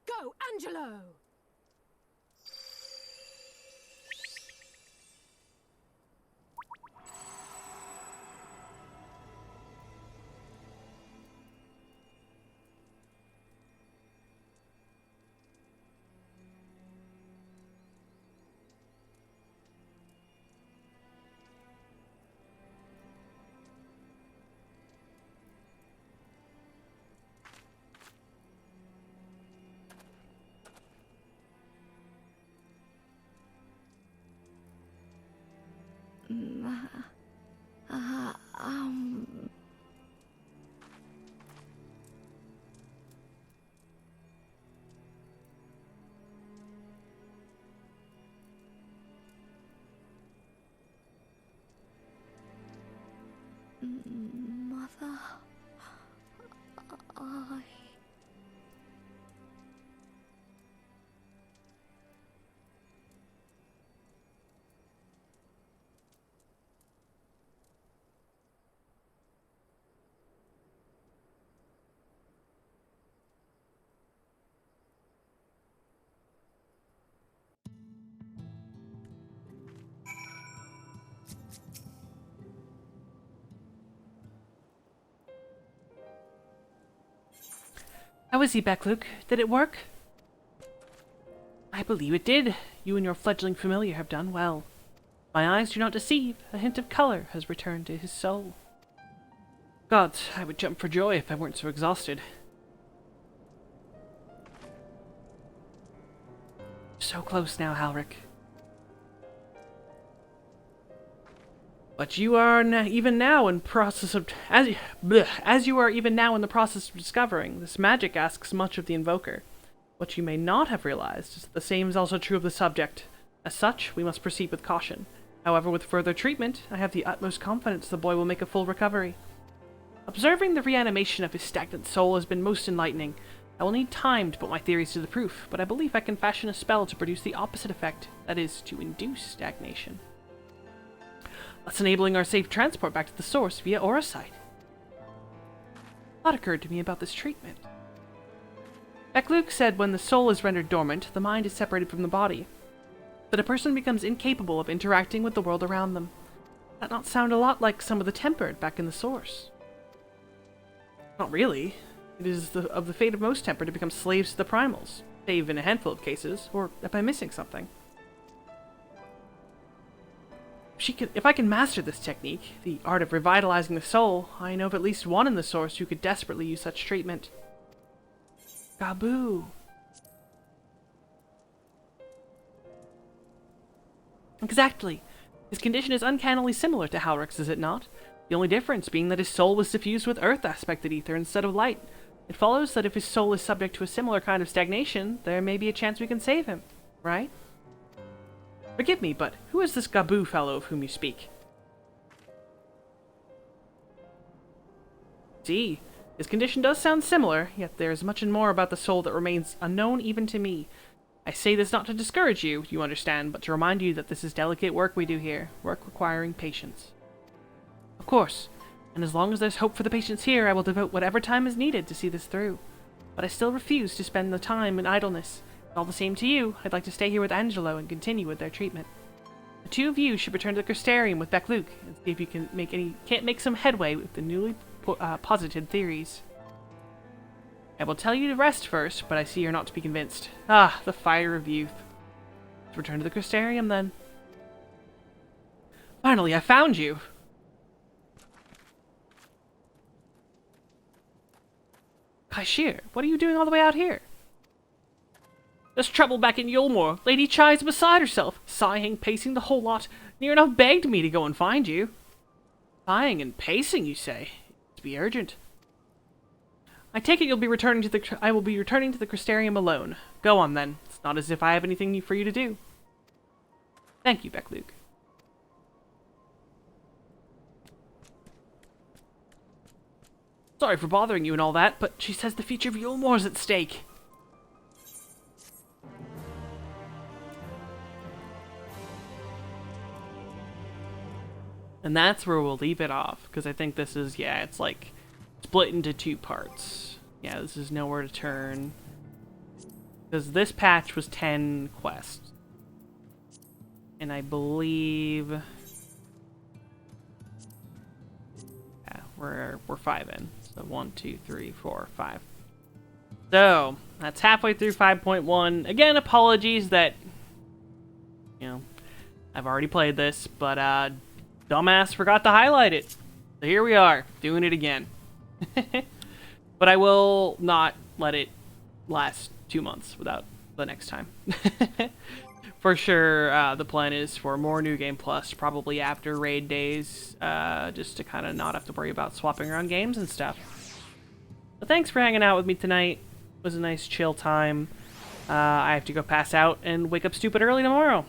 Go, Angelo! Mother, How is he, Beck-Luke? Did it work? I believe it did. You and your fledgling familiar have done well. My eyes do not deceive. A hint of color has returned to his soul. Gods, I would jump for joy if I weren't so exhausted. So close now, Halric. But you are even now in process of as you are even now in the process of discovering, this magic asks much of the invoker. What you may not have realized is that the same is also true of the subject. As such, we must proceed with caution. However, with further treatment, I have the utmost confidence the boy will make a full recovery. Observing the reanimation of his stagnant soul has been most enlightening. I will need time to put my theories to the proof, but I believe I can fashion a spell to produce the opposite effect, that is, to induce stagnation, thus enabling our safe transport back to the source via Auracite. A thought occurred to me about this treatment. Beck-Luke said when the soul is rendered dormant, the mind is separated from the body, that a person becomes incapable of interacting with the world around them. That not sound a lot like some of the tempered back in the source? Not really. It is of the fate of most tempered to become slaves to the primals, save in a handful of cases, or if I'm missing something. If I can master this technique, the art of revitalizing the soul, I know of at least one in the source who could desperately use such treatment. Gaboo. Exactly. His condition is uncannily similar to Halric's, is it not? The only difference being that his soul was suffused with earth-aspected ether instead of light. It follows that if his soul is subject to a similar kind of stagnation, there may be a chance we can save him, right? Forgive me, but who is this Gaboo fellow of whom you speak? See, his condition does sound similar, yet there is much and more about the soul that remains unknown even to me. I say this not to discourage you, you understand, but to remind you that this is delicate work we do here, work requiring patience. Of course, and as long as there's hope for the patients here, I will devote whatever time is needed to see this through. But I still refuse to spend the time in idleness. All the same to you, I'd like to stay here with Angelo and continue with their treatment. The two of you should return to the Crystarium with Beck-Luke and see if you can't make some headway with the newly posited theories. I will tell you the rest first, but I see you're not to be convinced. Ah, the fire of youth. Let's return to the Crystarium then. Finally, I found you! Kaishir, what are you doing all the way out here? There's trouble back in Yulmore. Lady Chai's beside herself, sighing, pacing the whole lot. Near enough begged me to go and find you. Sighing and pacing, you say? It's be urgent. I take it I will be returning to the Crystarium alone. Go on then. It's not as if I have anything for you to do. Thank you, Beck-Luke. Sorry for bothering you and all that, but she says the future of Yulmore's at stake. And that's where we'll leave it off, because I think this is, yeah, it's like split into two parts. Yeah, this is Nowhere to Turn. Because this patch was 10 quests. And I believe... yeah, we're 5 in. So 1, 2, 3, 4, 5. So, that's halfway through 5.1. Again, apologies that, you know, I've already played this, but dumbass forgot to highlight it. So here we are, doing it again. But I will not let it last 2 months without the next time. For sure, the plan is for more New Game Plus, probably after raid days, just to kind of not have to worry about swapping around games and stuff. But thanks for hanging out with me tonight. It was a nice chill time. I have to go pass out and wake up stupid early tomorrow.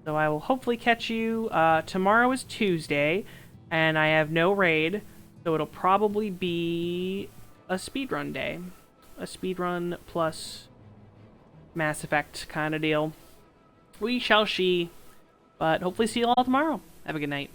So I will hopefully catch you. Tomorrow is Tuesday, and I have no raid, so it'll probably be a speedrun day. A speedrun plus Mass Effect kind of deal. We shall see, but hopefully see you all tomorrow. Have a good night.